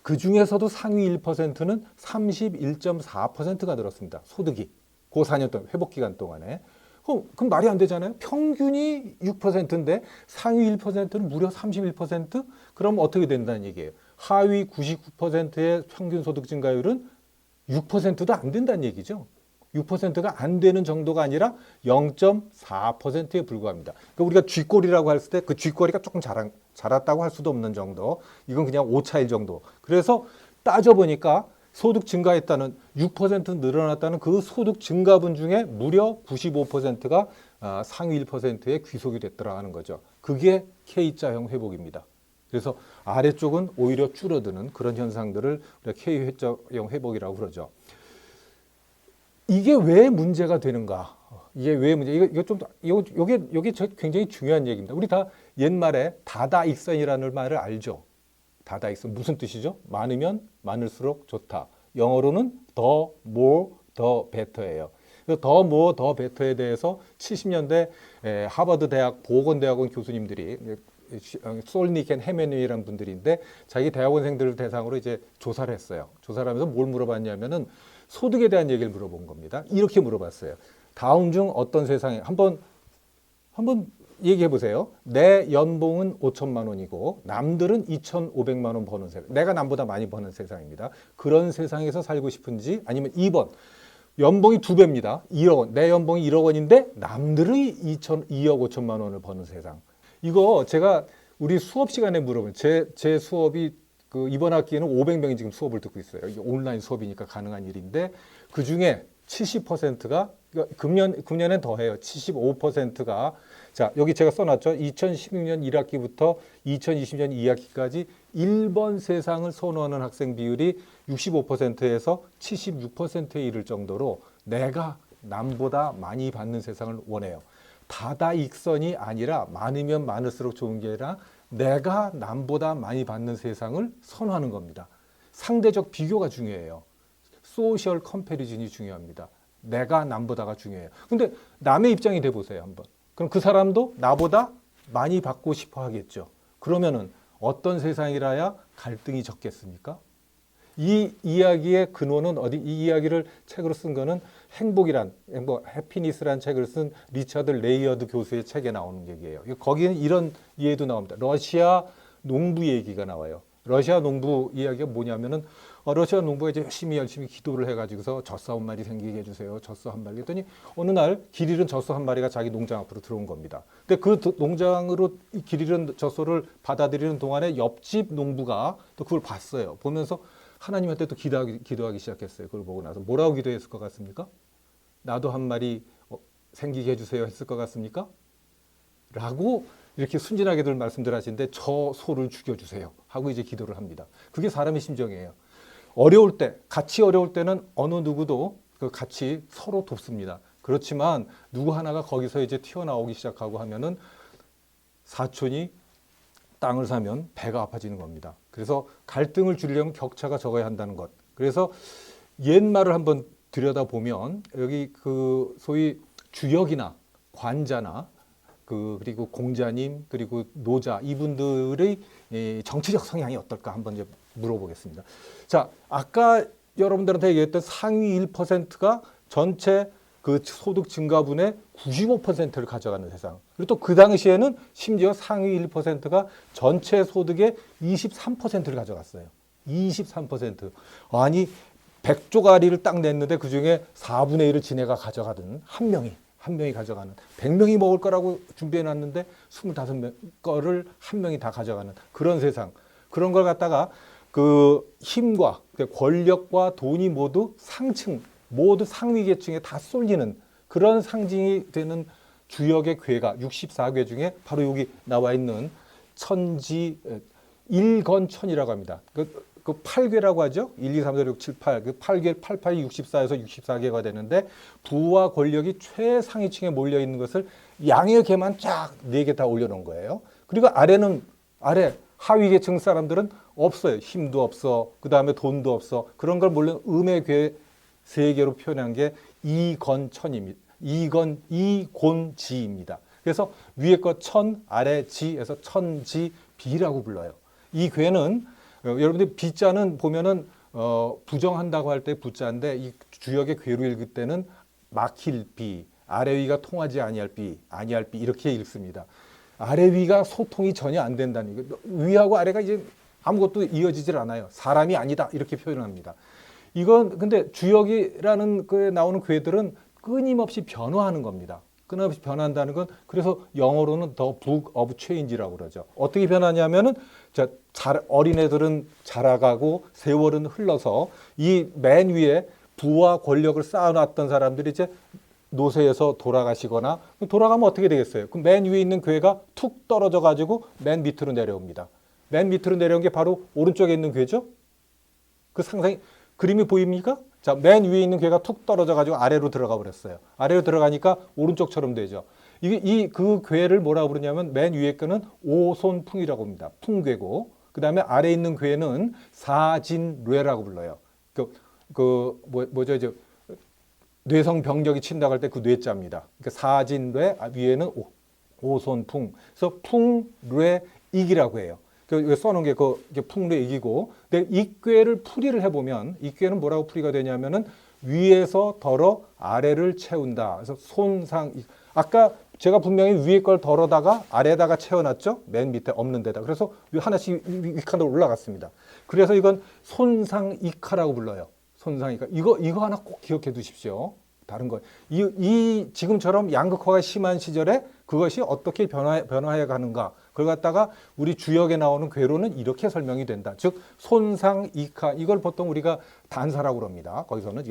그 중에서도 상위 1%는 31.4%가 늘었습니다. 소득이. 그 4년 동안 회복 기간 동안에. 그럼 말이 안 되잖아요. 평균이 6%인데 상위 1%는 무려 31%? 그럼 어떻게 된다는 얘기예요. 하위 99%의 평균 소득 증가율은 6%도 안 된다는 얘기죠. 6%가 안 되는 정도가 아니라 0.4%에 불과합니다. 그러니까 우리가 쥐꼬리라고 할 때 그 쥐꼬리가 조금 자랐다고 할 수도 없는 정도. 이건 그냥 오차일 정도. 그래서 따져보니까 소득 증가했다는 6% 늘어났다는 그 소득 증가분 중에 무려 95%가 상위 1%에 귀속이 됐더라 하는 거죠. 그게 K자형 회복입니다. 그래서 아래쪽은 오히려 줄어드는 그런 현상들을 우리가 K자형 회복이라고 그러죠. 이게 왜 문제가 되는가? 이게 왜 문제? 이게 굉장히 중요한 얘기입니다. 우리 다 옛말에 다다익선이라는 말을 알죠. 다다익선 무슨 뜻이죠? 많으면 많을수록 좋다. 영어로는 the more the better예요. 더 more the better에 대해서 70년대 하버드 대학 보건대학원 교수님들이 솔닉 앤 헤메니라는 분들인데 자기 대학원생들을 대상으로 이제 조사를 했어요. 조사를 하면서 뭘 물어봤냐면은 소득에 대한 얘기를 물어본 겁니다. 이렇게 물어봤어요. 다음 중 어떤 세상에 한번 얘기해 보세요. 내 연봉은 5천만 원이고 남들은 2,500만 원 버는 세상. 내가 남보다 많이 버는 세상입니다. 그런 세상에서 살고 싶은지 아니면 2번. 연봉이 2배입니다. 1억 원. 내 연봉이 1억 원인데 남들은 2억 5천만 원을 버는 세상. 이거 제가 우리 수업 시간에 물어본 제 수업이 그 이번 학기에는 500명이 지금 수업을 듣고 있어요. 이게 온라인 수업이니까 가능한 일인데 그 중에 70%가 금년엔 더해요. 75%가 자 여기 제가 써놨죠. 2016년 1학기부터 2020년 2학기까지 1번 세상을 선호하는 학생 비율이 65%에서 76%에 이를 정도로 내가 남보다 많이 받는 세상을 원해요. 다다익선이 아니라 많으면 많을수록 좋은 게 아니라 내가 남보다 많이 받는 세상을 선호하는 겁니다. 상대적 비교가 중요해요. 소셜 컴패리즌이 중요합니다. 내가 남보다가 중요해요. 근데 남의 입장이 돼 보세요, 한번. 그럼 그 사람도 나보다 많이 받고 싶어 하겠죠. 그러면은 어떤 세상이라야 갈등이 적겠습니까? 이 이야기의 근원은 어디? 이 이야기를 책으로 쓴 거는 해피니스라는 책을 쓴 리처드 레이어드 교수의 책에 나오는 얘기예요. 거기는 이런 이해도 나옵니다. 러시아 농부 얘기가 나와요. 러시아 농부 이야기가 뭐냐면은 러시아 농부가 이제 열심히 기도를 해가지고서 젖소 한 마리 생기게 해주세요. 젖소 한 마리 했더니 어느 날 길 잃은 젖소 한 마리가 자기 농장 앞으로 들어온 겁니다. 근데 그 농장으로 길 잃은 젖소를 받아들이는 동안에 옆집 농부가 또 그걸 봤어요. 보면서 하나님한테 또 기도하기 시작했어요. 그걸 보고 나서 뭐라고 기도했을 것 같습니까? 나도 한 마리 생기게 해주세요 했을 것 같습니까? 라고 이렇게 순진하게들 말씀들 하시는데 저 소를 죽여주세요 하고 이제 기도를 합니다. 그게 사람의 심정이에요. 어려울 때, 같이 어려울 때는 어느 누구도 같이 서로 돕습니다. 그렇지만 누구 하나가 거기서 이제 튀어나오기 시작하고 하면은 사촌이 땅을 사면 배가 아파지는 겁니다. 그래서 갈등을 줄이려면 격차가 적어야 한다는 것. 그래서 옛말을 한번 들여다보면 여기 그 소위 주역이나 관자나 그리고 공자님 그리고 노자 이분들의 정치적 성향이 어떨까 한번 이제 물어보겠습니다. 자, 아까 여러분들한테 얘기했던 상위 1%가 전체 그 소득 증가분의 95%를 가져가는 세상. 그리고 또 그 당시에는 심지어 상위 1%가 전체 소득의 23%를 가져갔어요. 23%. 아니 100조가리를 딱 냈는데 그중에 4분의 1을 지네가 가져가든 한 명이 가져가는 100명이 먹을 거라고 준비해 놨는데 25명 거를 한 명이 다 가져가는 그런 세상. 그런 걸 갖다가 그 힘과 권력과 돈이 모두 모두 상위 계층에 다 쏠리는 그런 상징이 되는 주역의 괴가 64괴 중에 바로 여기 나와 있는 천지 일건천이라고 합니다. 그 8괴라고 하죠. 1, 2, 3, 4, 6, 7, 8. 그 8괴, 8, 8이 64에서 64괴가 되는데 부와 권력이 최상위층에 몰려 있는 것을 양의 괴만 쫙 4개 다 올려놓은 거예요. 그리고 아래 하위 계층 사람들은 없어요. 힘도 없어. 그 다음에 돈도 없어. 그런 걸 몰려 음의 괴 3개로 표현한 게 이건천입니다. 이곤지입니다. 그래서 위에 거 천, 아래 지에서 천지비라고 불러요. 이 괴는 여러분들 비자는 보면은 부정한다고 할 때 부자인데 이 주역의 괴로 읽을 때는 막힐 비, 아래 위가 통하지 아니할 비 이렇게 읽습니다. 아래 위가 소통이 전혀 안 된다는 거. 위하고 아래가 이제 아무것도 이어지질 않아요. 사람이 아니다 이렇게 표현합니다. 이건 근데 주역이라는 거에 나오는 괴들은 끊임없이 변화하는 겁니다. 끊임없이 변한다는 건 그래서 영어로는 The Book of Change라고 그러죠. 어떻게 변하냐면은 어린애들은 자라가고 세월은 흘러서 이 맨 위에 부와 권력을 쌓아놨던 사람들이 이제 노쇠에서 돌아가시거나 돌아가면 어떻게 되겠어요? 그럼 맨 위에 있는 괴가 툭 떨어져 가지고 맨 밑으로 내려옵니다. 맨 밑으로 내려온 게 바로 오른쪽에 있는 괴죠? 그 상상이 그림이 보입니까? 자, 맨 위에 있는 괴가 툭 떨어져 가지고 아래로 들어가 버렸어요. 아래로 들어가니까 오른쪽처럼 되죠. 이게 그 괴를 뭐라고 부르냐면 맨 위에 거는 오손풍이라고 합니다. 풍괴고 그다음에 아래 있는 괴는 사진뇌라고 불러요. 뭐죠 이제 뇌성 병력이 친다고 할 때 그 뇌자입니다. 그러니까 사진뇌 위에는 오손풍. 그래서 풍뇌익이라고 해요. 그 써놓은 게 풍뇌익이고, 근데 익괴를 풀이를 해보면 익괴는 뭐라고 풀이가 되냐면은 위에서 덜어 아래를 채운다. 그래서 손상. 아까 제가 분명히 위에 걸 덜어다가 아래에다가 채워놨죠. 맨 밑에 없는 데다. 그래서 하나씩 윗칸으로 올라갔습니다. 그래서 이건 손상익하라고 불러요. 손상익하. 이거 하나 꼭 기억해 두십시오. 다른 거. 이 지금처럼 양극화가 심한 시절에 그것이 어떻게 변화해 가는가. 그걸 갖다가 우리 주역에 나오는 괴로는 이렇게 설명이 된다. 즉 손상익하. 이걸 보통 우리가 단사라고 그럽니다. 거기서는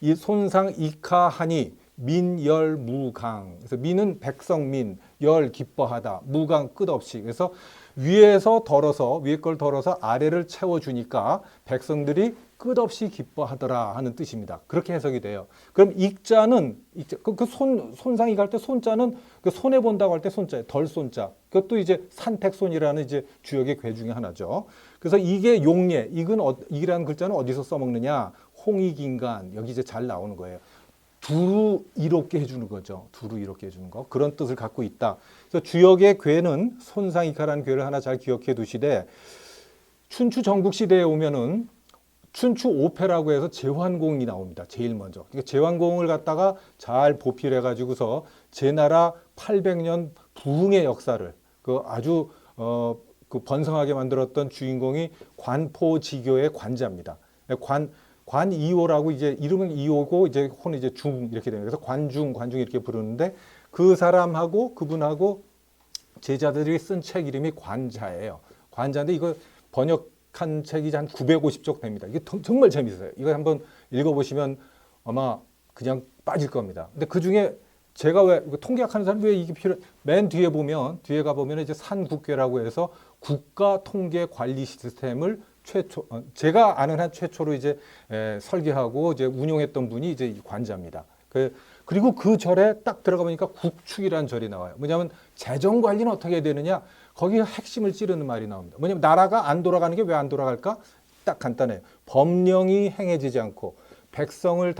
이 손상익하하니 민열무강. 그래서 민은 백성민, 열 기뻐하다, 무강 끝없이. 그래서 위에서 덜어서 위에 걸 덜어서 아래를 채워주니까 백성들이 끝없이 기뻐하더라 하는 뜻입니다. 그렇게 해석이 돼요. 그럼 익자는 손상이 갈 때 손자는 그 손해 본다고 할 때 손자예요. 덜 손자. 그것도 이제 산택손이라는 이제 주역의 괴 중에 하나죠. 그래서 이게 용례, 익이라는 글자는 어디서 써먹느냐? 홍익인간 여기 이제 잘 나오는 거예요. 두루 이롭게 해주는 거죠. 두루 이롭게 해주는 거. 그런 뜻을 갖고 있다. 그래서 주역의 괴는 손상익하라는 괴를 하나 잘 기억해 두시되 춘추 전국시대에 오면은 춘추 오패라고 해서 제환공이 나옵니다. 제일 먼저. 그러니까 제환공을 갖다가 잘 보필해 가지고서 제나라 800년 부흥의 역사를 아주 그 번성하게 만들었던 주인공이 관포지교의 관자입니다. 관이호라고 이제 이름은 이호고 이제 호는 이제 중 이렇게 되는 그래서 관중 이렇게 부르는데 그 사람하고 그분하고 제자들이 쓴 책 이름이 관자예요. 관자인데 이거 번역한 책이 한 950쪽 됩니다. 이게 정말 재밌어요. 이거 한번 읽어보시면 아마 그냥 빠질 겁니다. 근데 그 중에 제가 왜 통계학하는 사람 왜 이게 맨 뒤에 가보면 이제 산국괴라고 해서 국가 통계 관리 시스템을 제가 아는 한 최초로 이제 설계하고 이제 운용했던 분이 이제 관자입니다. 그리고 그 절에 딱 들어가 보니까 국축이라는 절이 나와요. 뭐냐면 재정 관리는 어떻게 해야 되느냐? 거기에 핵심을 찌르는 말이 나옵니다. 뭐냐면 나라가 안 돌아가는 게 왜 안 돌아갈까? 딱 간단해요. 법령이 행해지지 않고 백성을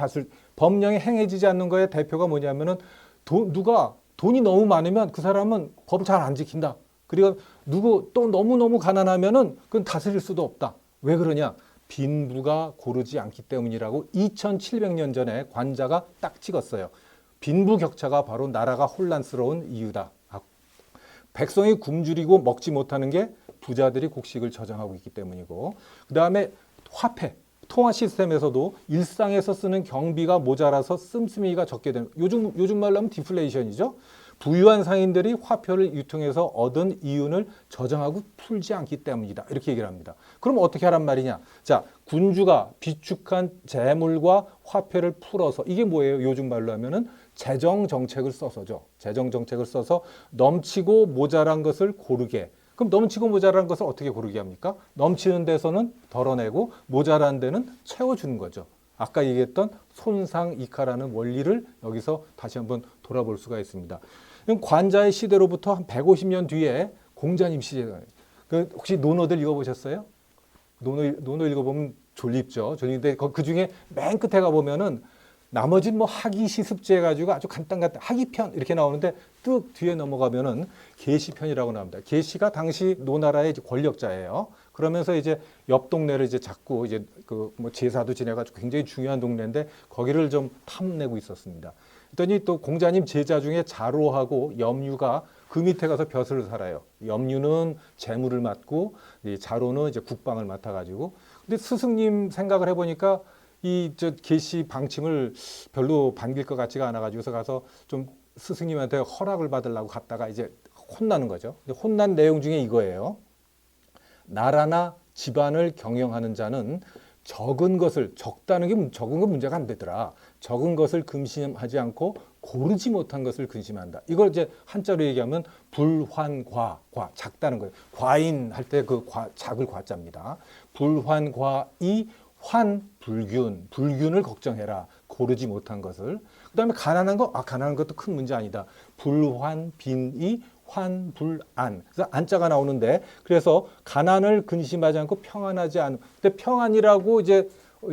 법령이 행해지지 않는 거의 대표가 뭐냐면은 누가 돈이 너무 많으면 그 사람은 법을 잘 안 지킨다. 그리고 또 너무너무 가난하면은 그건 다스릴 수도 없다. 왜 그러냐? 빈부가 고르지 않기 때문이라고 2700년 전에 관자가 딱 찍었어요. 빈부격차가 바로 나라가 혼란스러운 이유다. 백성이 굶주리고 먹지 못하는 게 부자들이 곡식을 저장하고 있기 때문이고, 그 다음에 화폐, 통화 시스템에서도 일상에서 쓰는 경비가 모자라서 씀씀이가 적게 되는, 요즘 말로 하면 디플레이션이죠. 부유한 상인들이 화폐를 유통해서 얻은 이윤을 저장하고 풀지 않기 때문이다. 이렇게 얘기를 합니다. 그럼 어떻게 하란 말이냐? 자, 군주가 비축한 재물과 화폐를 풀어서, 이게 뭐예요? 요즘 말로 하면은 재정 정책을 써서죠. 재정 정책을 써서 넘치고 모자란 것을 고르게. 그럼 넘치고 모자란 것을 어떻게 고르게 합니까? 넘치는 데서는 덜어내고 모자란 데는 채워주는 거죠. 아까 얘기했던 손상익하라는 원리를 여기서 다시 한번 돌아볼 수가 있습니다. 관자의 시대로부터 한 150년 뒤에 공자님 시대가, 혹시 논어들 읽어보셨어요? 논어 읽어보면 졸립죠. 졸린데 그 중에 맨 끝에 가보면은 나머지 뭐 학이 시습제 해가지고 아주 간단한 학이편 이렇게 나오는데 뚝 뒤에 넘어가면은 계시편이라고 나옵니다. 계시가 당시 노나라의 권력자예요. 그러면서 이제 옆 동네를 이제 자꾸 이제 뭐 제사도 지내가지고 굉장히 중요한 동네인데 거기를 좀 탐내고 있었습니다. 그랬더니 또 공자님 제자 중에 자로하고 염류가 그 밑에 가서 벼슬을 살아요. 염류는 재물을 맡고 자로는 이제 국방을 맡아가지고. 근데 스승님 생각을 해보니까 계시 방침을 별로 반길 것 같지가 않아가지고서 가서 좀 스승님한테 허락을 받으려고 갔다가 이제 혼나는 거죠. 혼난 내용 중에 이거예요. 나라나 집안을 경영하는 자는 적은 건 문제가 안 되더라. 적은 것을 금심하지 않고 고르지 못한 것을 근심한다. 이걸 이제 한자로 얘기하면 불환과, 작다는 거예요. 과인 할 때 그 작을 과자입니다. 불환과이 환불균, 불균을 걱정해라. 고르지 못한 것을. 그다음에 가난한 거, 가난한 것도 큰 문제 아니다. 불환빈이 환불안. 그래서 안자가 나오는데, 그래서 가난을 근심하지 않고 평안하지 않은. 근데 평안이라고 이제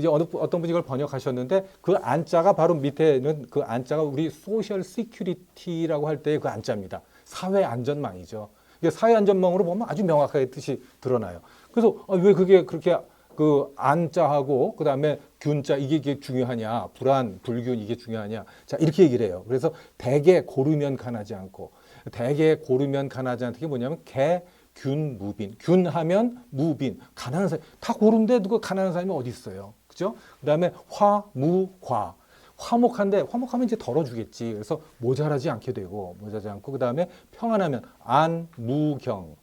어떤 분이 이걸 번역하셨는데, 그 안자가 바로 밑에는 그 안자가 우리 소셜 시큐리티라고 할 때의 그 안자입니다. 사회 안전망이죠. 이게 사회 안전망으로 보면 아주 명확하게 뜻이 드러나요. 그래서 왜 그게 그렇게 그 안자하고 그다음에 균자 이게 중요하냐, 불안, 불균 이게 중요하냐. 자, 이렇게 얘기를 해요. 그래서 대개 고르면 가나지 않고, 대개 고르면 가나지 않는 게 뭐냐면 개, 균, 무빈. 균하면 무빈. 가난한 사람 다 고른데 누가 가난한 사람이 어디 있어요? 그죠? 그다음에 화, 무, 과. 화목하면 이제 덜어주겠지. 그래서 모자라지 않게 되고, 모자라지 않고, 그 다음에 평안하면 안, 무, 경.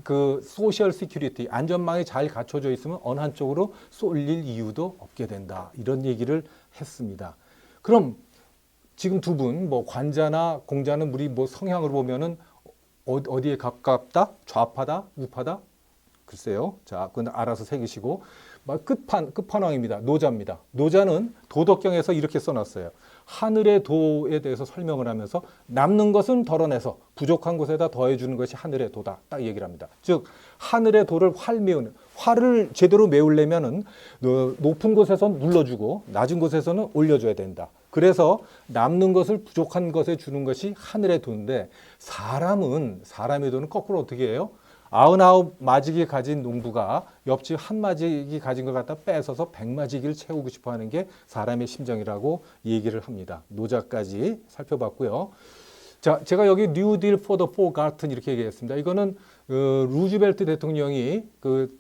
그 소셜 시큐리티, 안전망이 잘 갖춰져 있으면 어느 한쪽으로 쏠릴 이유도 없게 된다. 이런 얘기를 했습니다. 그럼 지금 두 분, 뭐 관자나 공자는 우리 뭐 성향으로 보면은 어디에 가깝다? 좌파다? 우파다? 글쎄요. 자, 그건 알아서 새기시고. 끝판왕입니다. 노자입니다. 노자는 도덕경에서 이렇게 써놨어요. 하늘의 도에 대해서 설명을 하면서 남는 것은 덜어내서 부족한 곳에다 더해주는 것이 하늘의 도다. 딱 얘기를 합니다. 즉 하늘의 도를 활을 제대로 메우려면은 높은 곳에서는 눌러주고 낮은 곳에서는 올려줘야 된다. 그래서 남는 것을 부족한 것에 주는 것이 하늘의 도인데, 사람의 도는 거꾸로 어떻게 해요? 99마지기 가진 농부가 옆집 한 마지기 가진 걸 갖다 뺏어서 100마지기를 채우고 싶어 하는 게 사람의 심정이라고 얘기를 합니다. 노자까지 살펴봤고요. 자, 제가 여기 New Deal for the Forgotten 이렇게 얘기했습니다. 이거는 루즈벨트 대통령이 그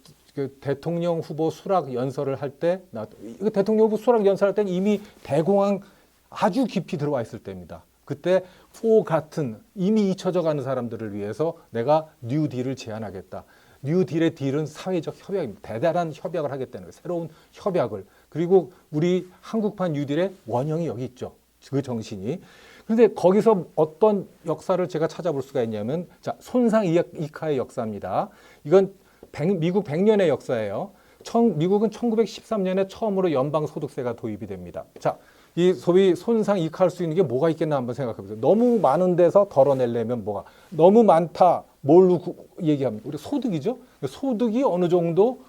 대통령 후보 수락 연설을 할 때, 대통령 후보 수락 연설할 때는 이미 대공황 아주 깊이 들어와 있을 때입니다. 그때 forgotten, 이미 잊혀져 가는 사람들을 위해서 내가 뉴 딜을 제안하겠다. 뉴 딜의 딜은 사회적 협약입니다. 대단한 협약을 하겠다는 거예요. 새로운 협약을. 그리고 우리 한국판 뉴 딜의 원형이 여기 있죠. 그 정신이. 그런데 거기서 어떤 역사를 제가 찾아볼 수가 있냐면, 자, 손상 이카의 역사입니다. 이건 미국 100년의 역사예요. 미국은 1913년에 처음으로 연방소득세가 도입이 됩니다. 자, 이 소위 손상 이카할 수 있는 게 뭐가 있겠나 한번 생각해 보세요. 너무 많은 데서 덜어내려면 뭐가? 너무 많다. 뭘로 얘기합니까? 우리 소득이죠. 소득이 어느 정도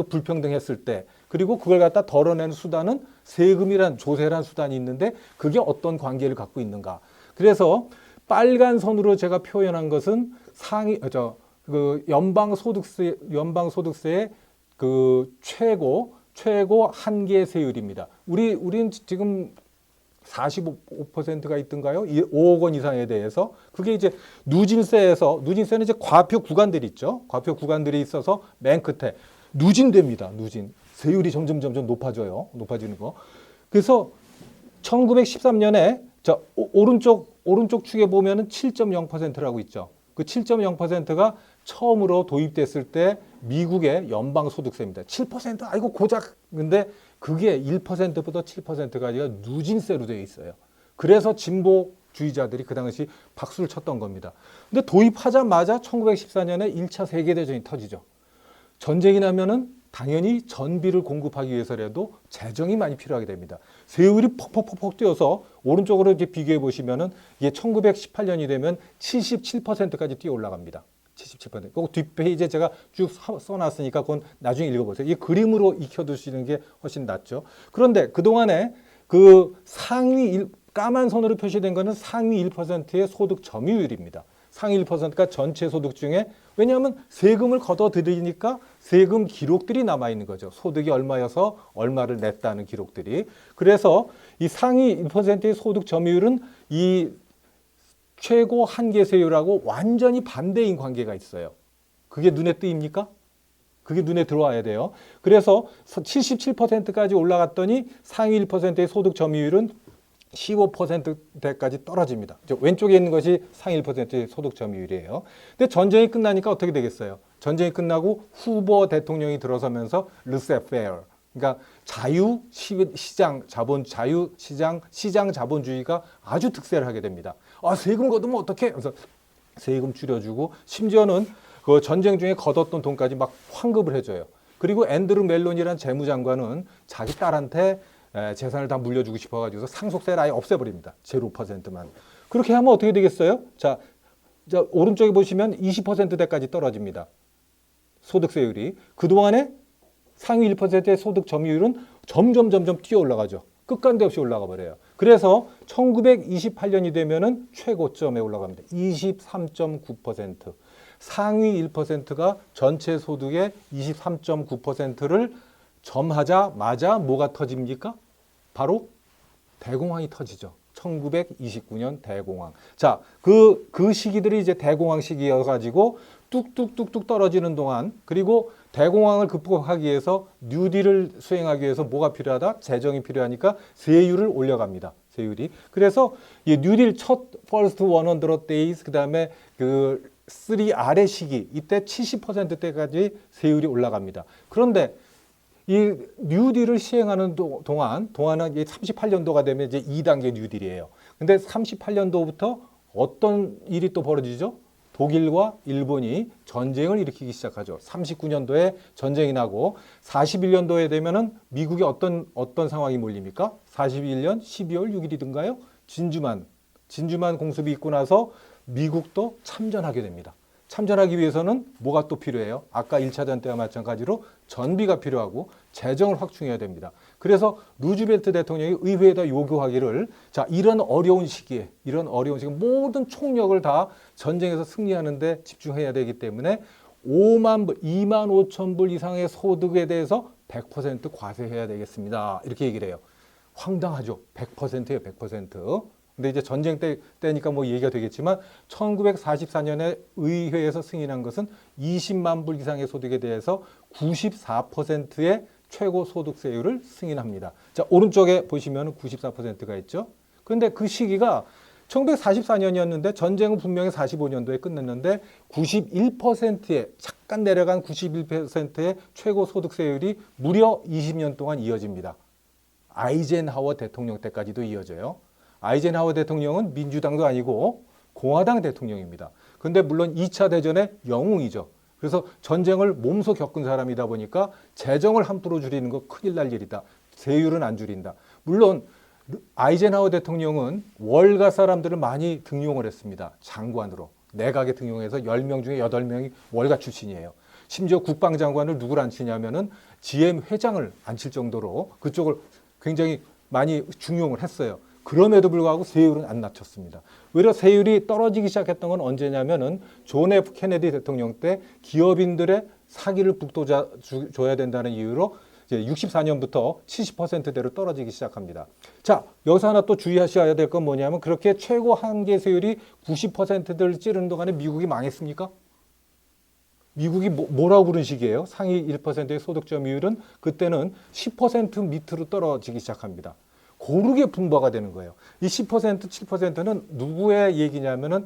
불평등했을 때, 그리고 그걸 갖다 덜어내는 수단은 세금이란 조세란 수단이 있는데, 그게 어떤 관계를 갖고 있는가? 그래서 빨간 선으로 제가 표현한 것은 연방소득세의 그 최고 한계세율입니다. 우린 지금 45%가 있던가요? 5억 원 이상에 대해서. 그게 이제 누진세는 이제 과표 구간들이 있죠. 과표 구간들이 있어서 맨 끝에 누진됩니다. 세율이 점점 높아지는 거. 그래서 1913년에 자, 오른쪽 축에 보면은 7.0%라고 있죠. 그 7.0%가 처음으로 도입됐을 때 미국의 연방소득세입니다. 7%? 아이고 고작. 근데 그게 1%보다 7%가 아니라 누진세로 되어 있어요. 그래서 진보주의자들이 그 당시 박수를 쳤던 겁니다. 근데 도입하자마자 1914년에 1차 세계대전이 터지죠. 전쟁이 나면은 당연히 전비를 공급하기 위해서라도 재정이 많이 필요하게 됩니다. 세율이 퍽퍽퍽 뛰어서 오른쪽으로 이제 비교해 보시면은 이게 1918년이 되면 77%까지 뛰어 올라갑니다. 77%. 그리고 뒷페이지에 제가 쭉 써놨으니까 그건 나중에 읽어보세요. 이 그림으로 익혀두시는 게 훨씬 낫죠. 그런데 그동안에 그 까만 선으로 표시된 거는 상위 1%의 소득 점유율입니다. 상위 1%가 전체 소득 중에, 왜냐하면 세금을 걷어들이니까 세금 기록들이 남아있는 거죠. 소득이 얼마여서 얼마를 냈다는 기록들이. 그래서 이 상위 1%의 소득 점유율은 이 최고 한계세율하고 완전히 반대인 관계가 있어요. 그게 눈에 띄입니까? 그게 눈에 들어와야 돼요. 그래서 77%까지 올라갔더니 상위 1%의 소득 점유율은 15%대까지 떨어집니다. 왼쪽에 있는 것이 상위 1%의 소득 점유율이에요. 근데 전쟁이 끝나니까 어떻게 되겠어요? 전쟁이 끝나고 후보 대통령이 들어서면서 르세페어, 그러니까 시장 자본주의가 아주 득세를 하게 됩니다. 아, 세금 걷으면 어떡해? 그래서 세금 줄여주고 심지어는 그 전쟁 중에 걷었던 돈까지 막 환급을 해줘요. 그리고 앤드루 멜론이라는 재무장관은 자기 딸한테 재산을 다 물려주고 싶어가지고 상속세를 아예 없애버립니다. 0%만. 그렇게 하면 어떻게 되겠어요? 자, 오른쪽에 보시면 20%대까지 떨어집니다. 소득세율이. 그동안에 상위 1%의 소득 점유율은 점점 뛰어 올라가죠. 끝간데 없이 올라가 버려요. 그래서 1928년이 되면은 최고점에 올라갑니다. 23.9%. 상위 1%가 전체 소득의 23.9%를 점하자마자 뭐가 터집니까? 바로 대공황이 터지죠. 1929년 대공황. 자, 그 시기들이 이제 대공황 시기여가지고 뚝뚝뚝뚝 떨어지는 동안, 그리고 대공황을 극복하기 위해서 뉴딜을 수행하기 위해서 뭐가 필요하다? 재정이 필요하니까 세율을 올려갑니다. 세율이. 그래서 이 뉴딜 첫 first 100 days, 그다음에 그 3R의 시기, 이때 70%대까지 세율이 올라갑니다. 그런데 이 뉴딜을 시행하는 동안은 이제 38년도가 되면 이제 2단계 뉴딜이에요. 근데 38년도부터 어떤 일이 또 벌어지죠? 독일과 일본이 전쟁을 일으키기 시작하죠. 39년도에 전쟁이 나고 41년도에 되면은 미국이 어떤 상황이 몰립니까? 41년 12월 6일이든가요? 진주만 공습이 있고 나서 미국도 참전하게 됩니다. 참전하기 위해서는 뭐가 또 필요해요? 아까 1차 전 때와 마찬가지로 전비가 필요하고 재정을 확충해야 됩니다. 그래서 루즈벨트 대통령이 의회에다 요구하기를, 자, 이런 어려운 시기에 모든 총력을 다 전쟁에서 승리하는 데 집중해야 되기 때문에 2만 5천 불 이상의 소득에 대해서 100% 과세해야 되겠습니다. 이렇게 얘기를 해요. 황당하죠. 100%예요, 100%. 근데 이제 전쟁 때니까 뭐 얘기가 되겠지만 1944년에 의회에서 승인한 것은 20만 불 이상의 소득에 대해서 94%의 최고 소득세율을 승인합니다. 자, 오른쪽에 보시면 94%가 있죠. 그런데 그 시기가 1944년이었는데 전쟁은 분명히 45년도에 끝났는데 91%의 잠깐 내려간 91%의 최고 소득세율이 무려 20년 동안 이어집니다. 아이젠하워 대통령 때까지도 이어져요. 아이젠하워 대통령은 민주당도 아니고 공화당 대통령입니다. 그런데 물론 2차 대전의 영웅이죠. 그래서 전쟁을 몸소 겪은 사람이다 보니까 재정을 함부로 줄이는 거 큰일 날 일이다. 세율은 안 줄인다. 물론 아이젠하워 대통령은 월가 사람들을 많이 등용을 했습니다. 장관으로. 내각에 등용해서 10명 중에 8명이 월가 출신이에요. 심지어 국방장관을 누구를 앉히냐면은 GM 회장을 앉힐 정도로 그쪽을 굉장히 많이 중용을 했어요. 그럼에도 불구하고 세율은 안 낮췄습니다. 오히려 세율이 떨어지기 시작했던 건 언제냐면은 존 F 케네디 대통령 때 기업인들의 사기를 북돋아줘야 된다는 이유로 이제 64년부터 70%대로 떨어지기 시작합니다. 자, 여기서 하나 또 주의하셔야 될 건 뭐냐면 그렇게 최고 한계 세율이 90%를 찌르는 동안에 미국이 망했습니까? 미국이 뭐라고 부른 시기예요? 상위 1%의 소득 점유율은 그때는 10% 밑으로 떨어지기 시작합니다. 고르게 분배가 되는 거예요. 이 10%, 7%는 누구의 얘기냐면은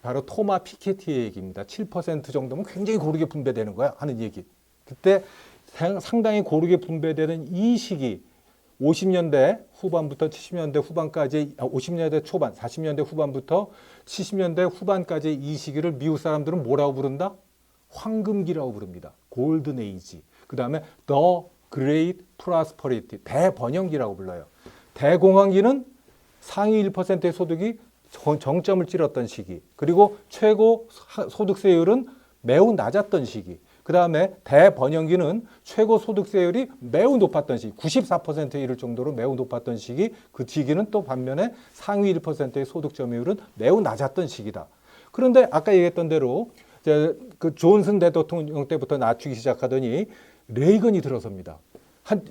바로 토마 피케티의 얘기입니다. 7% 정도면 굉장히 고르게 분배되는 거야 하는 얘기. 그때 상당히 고르게 분배되는 이 시기, 50년대 후반부터 70년대 후반까지, 50년대 초반, 40년대 후반부터 70년대 후반까지 이 시기를 미국 사람들은 뭐라고 부른다? 황금기라고 부릅니다. 골든 에이지. 그 다음에 The Great Prosperity, 대번영기라고 불러요. 대공황기는 상위 1%의 소득이 정점을 찌렀던 시기, 그리고 최고 소득세율은 매우 낮았던 시기, 그 다음에 대번영기는 최고 소득세율이 매우 높았던 시기, 94%에 이를 정도로 매우 높았던 시기, 그 시기는 또 반면에 상위 1%의 소득 점유율은 매우 낮았던 시기다. 그런데 아까 얘기했던 대로 이제 그 존슨 대통령 때부터 낮추기 시작하더니 레이건이 들어섭니다.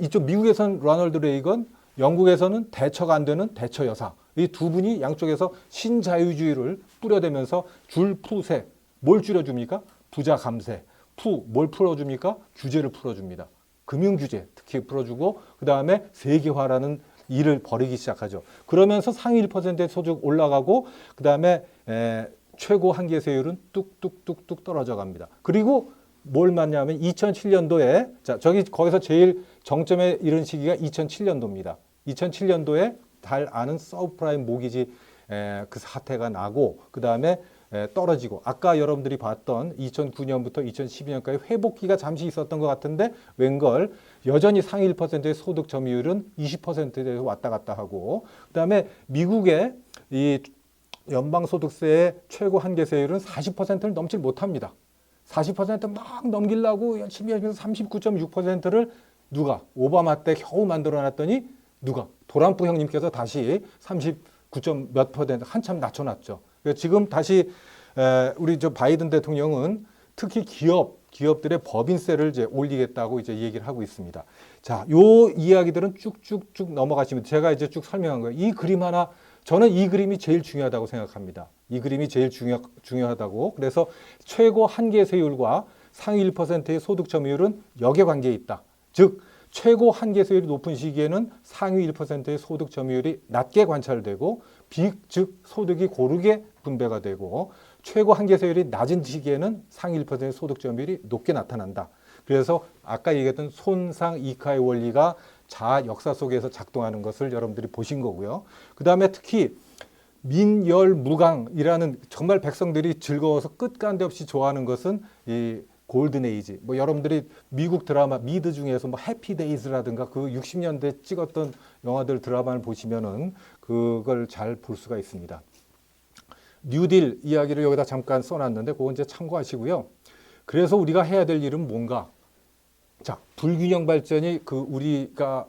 이쪽 미국에서는 로널드 레이건, 영국에서는 대처가 안 되는 대처 여사. 이 두 분이 양쪽에서 신자유주의를 뿌려대면서 줄푸세. 뭘 줄여줍니까? 부자 감세. 뭘 풀어줍니까? 규제를 풀어줍니다. 금융규제 특히 풀어주고 그 다음에 세계화라는 일을 벌이기 시작하죠. 그러면서 상위 1%의 소득 올라가고 그 다음에 최고 한계 세율은 뚝뚝뚝뚝 떨어져 갑니다. 그리고 뭘 맞냐면 2007년도에 자 저기 거기서 제일 정점에 이른 시기가 2007년도입니다. 2007년도에 잘 아는 서브프라임 모기지 그 사태가 나고 그 다음에 떨어지고 아까 여러분들이 봤던 2009년부터 2012년까지 회복기가 잠시 있었던 것 같은데 웬걸 여전히 상위 1%의 소득 점유율은 20%대에서 왔다 갔다 하고 그 다음에 미국의 이 연방소득세의 최고 한계세율은 40%를 넘지 못합니다. 40%막 넘기려고 열심히 하면서 39.6%를 누가 오바마 때 겨우 만들어놨더니 누가 도란프 형님께서 다시 39. 몇 퍼센트 한참 낮춰놨죠. 지금 다시 우리 저 바이든 대통령은 특히 기업들의 법인세를 이제 올리겠다고 이제 얘기를 하고 있습니다. 자, 요 이야기들은 쭉쭉쭉 넘어가시면 제가 이제 쭉 설명한 거예요. 이 그림 하나 저는 이 그림이 제일 중요하다고 생각합니다. 이 그림이 제일 중요하다고. 그래서 최고 한계세율과 상위 1%의 소득 점유율은 역의 있다. 즉 최고 한계세율이 높은 시기에는 상위 1%의 소득 점유율이 낮게 관찰되고 즉 소득이 고르게 분배가 되고 최고 한계세율이 낮은 시기에는 상위 1%의 소득 점유율이 높게 나타난다. 그래서 아까 얘기했던 손상 이카의 원리가 자아 역사 속에서 작동하는 것을 여러분들이 보신 거고요. 그 다음에 특히 민열무강이라는 정말 백성들이 즐거워서 끝간데 없이 좋아하는 것은 이 골든 에이지. 뭐 여러분들이 미국 드라마 미드 중에서 뭐 해피데이즈라든가 그 60년대 찍었던 영화들 드라마를 보시면은 그걸 잘 볼 수가 있습니다. 뉴딜 이야기를 여기다 잠깐 써놨는데 그거 이제 참고하시고요. 그래서 우리가 해야 될 일은 뭔가? 자, 불균형 발전이 그 우리가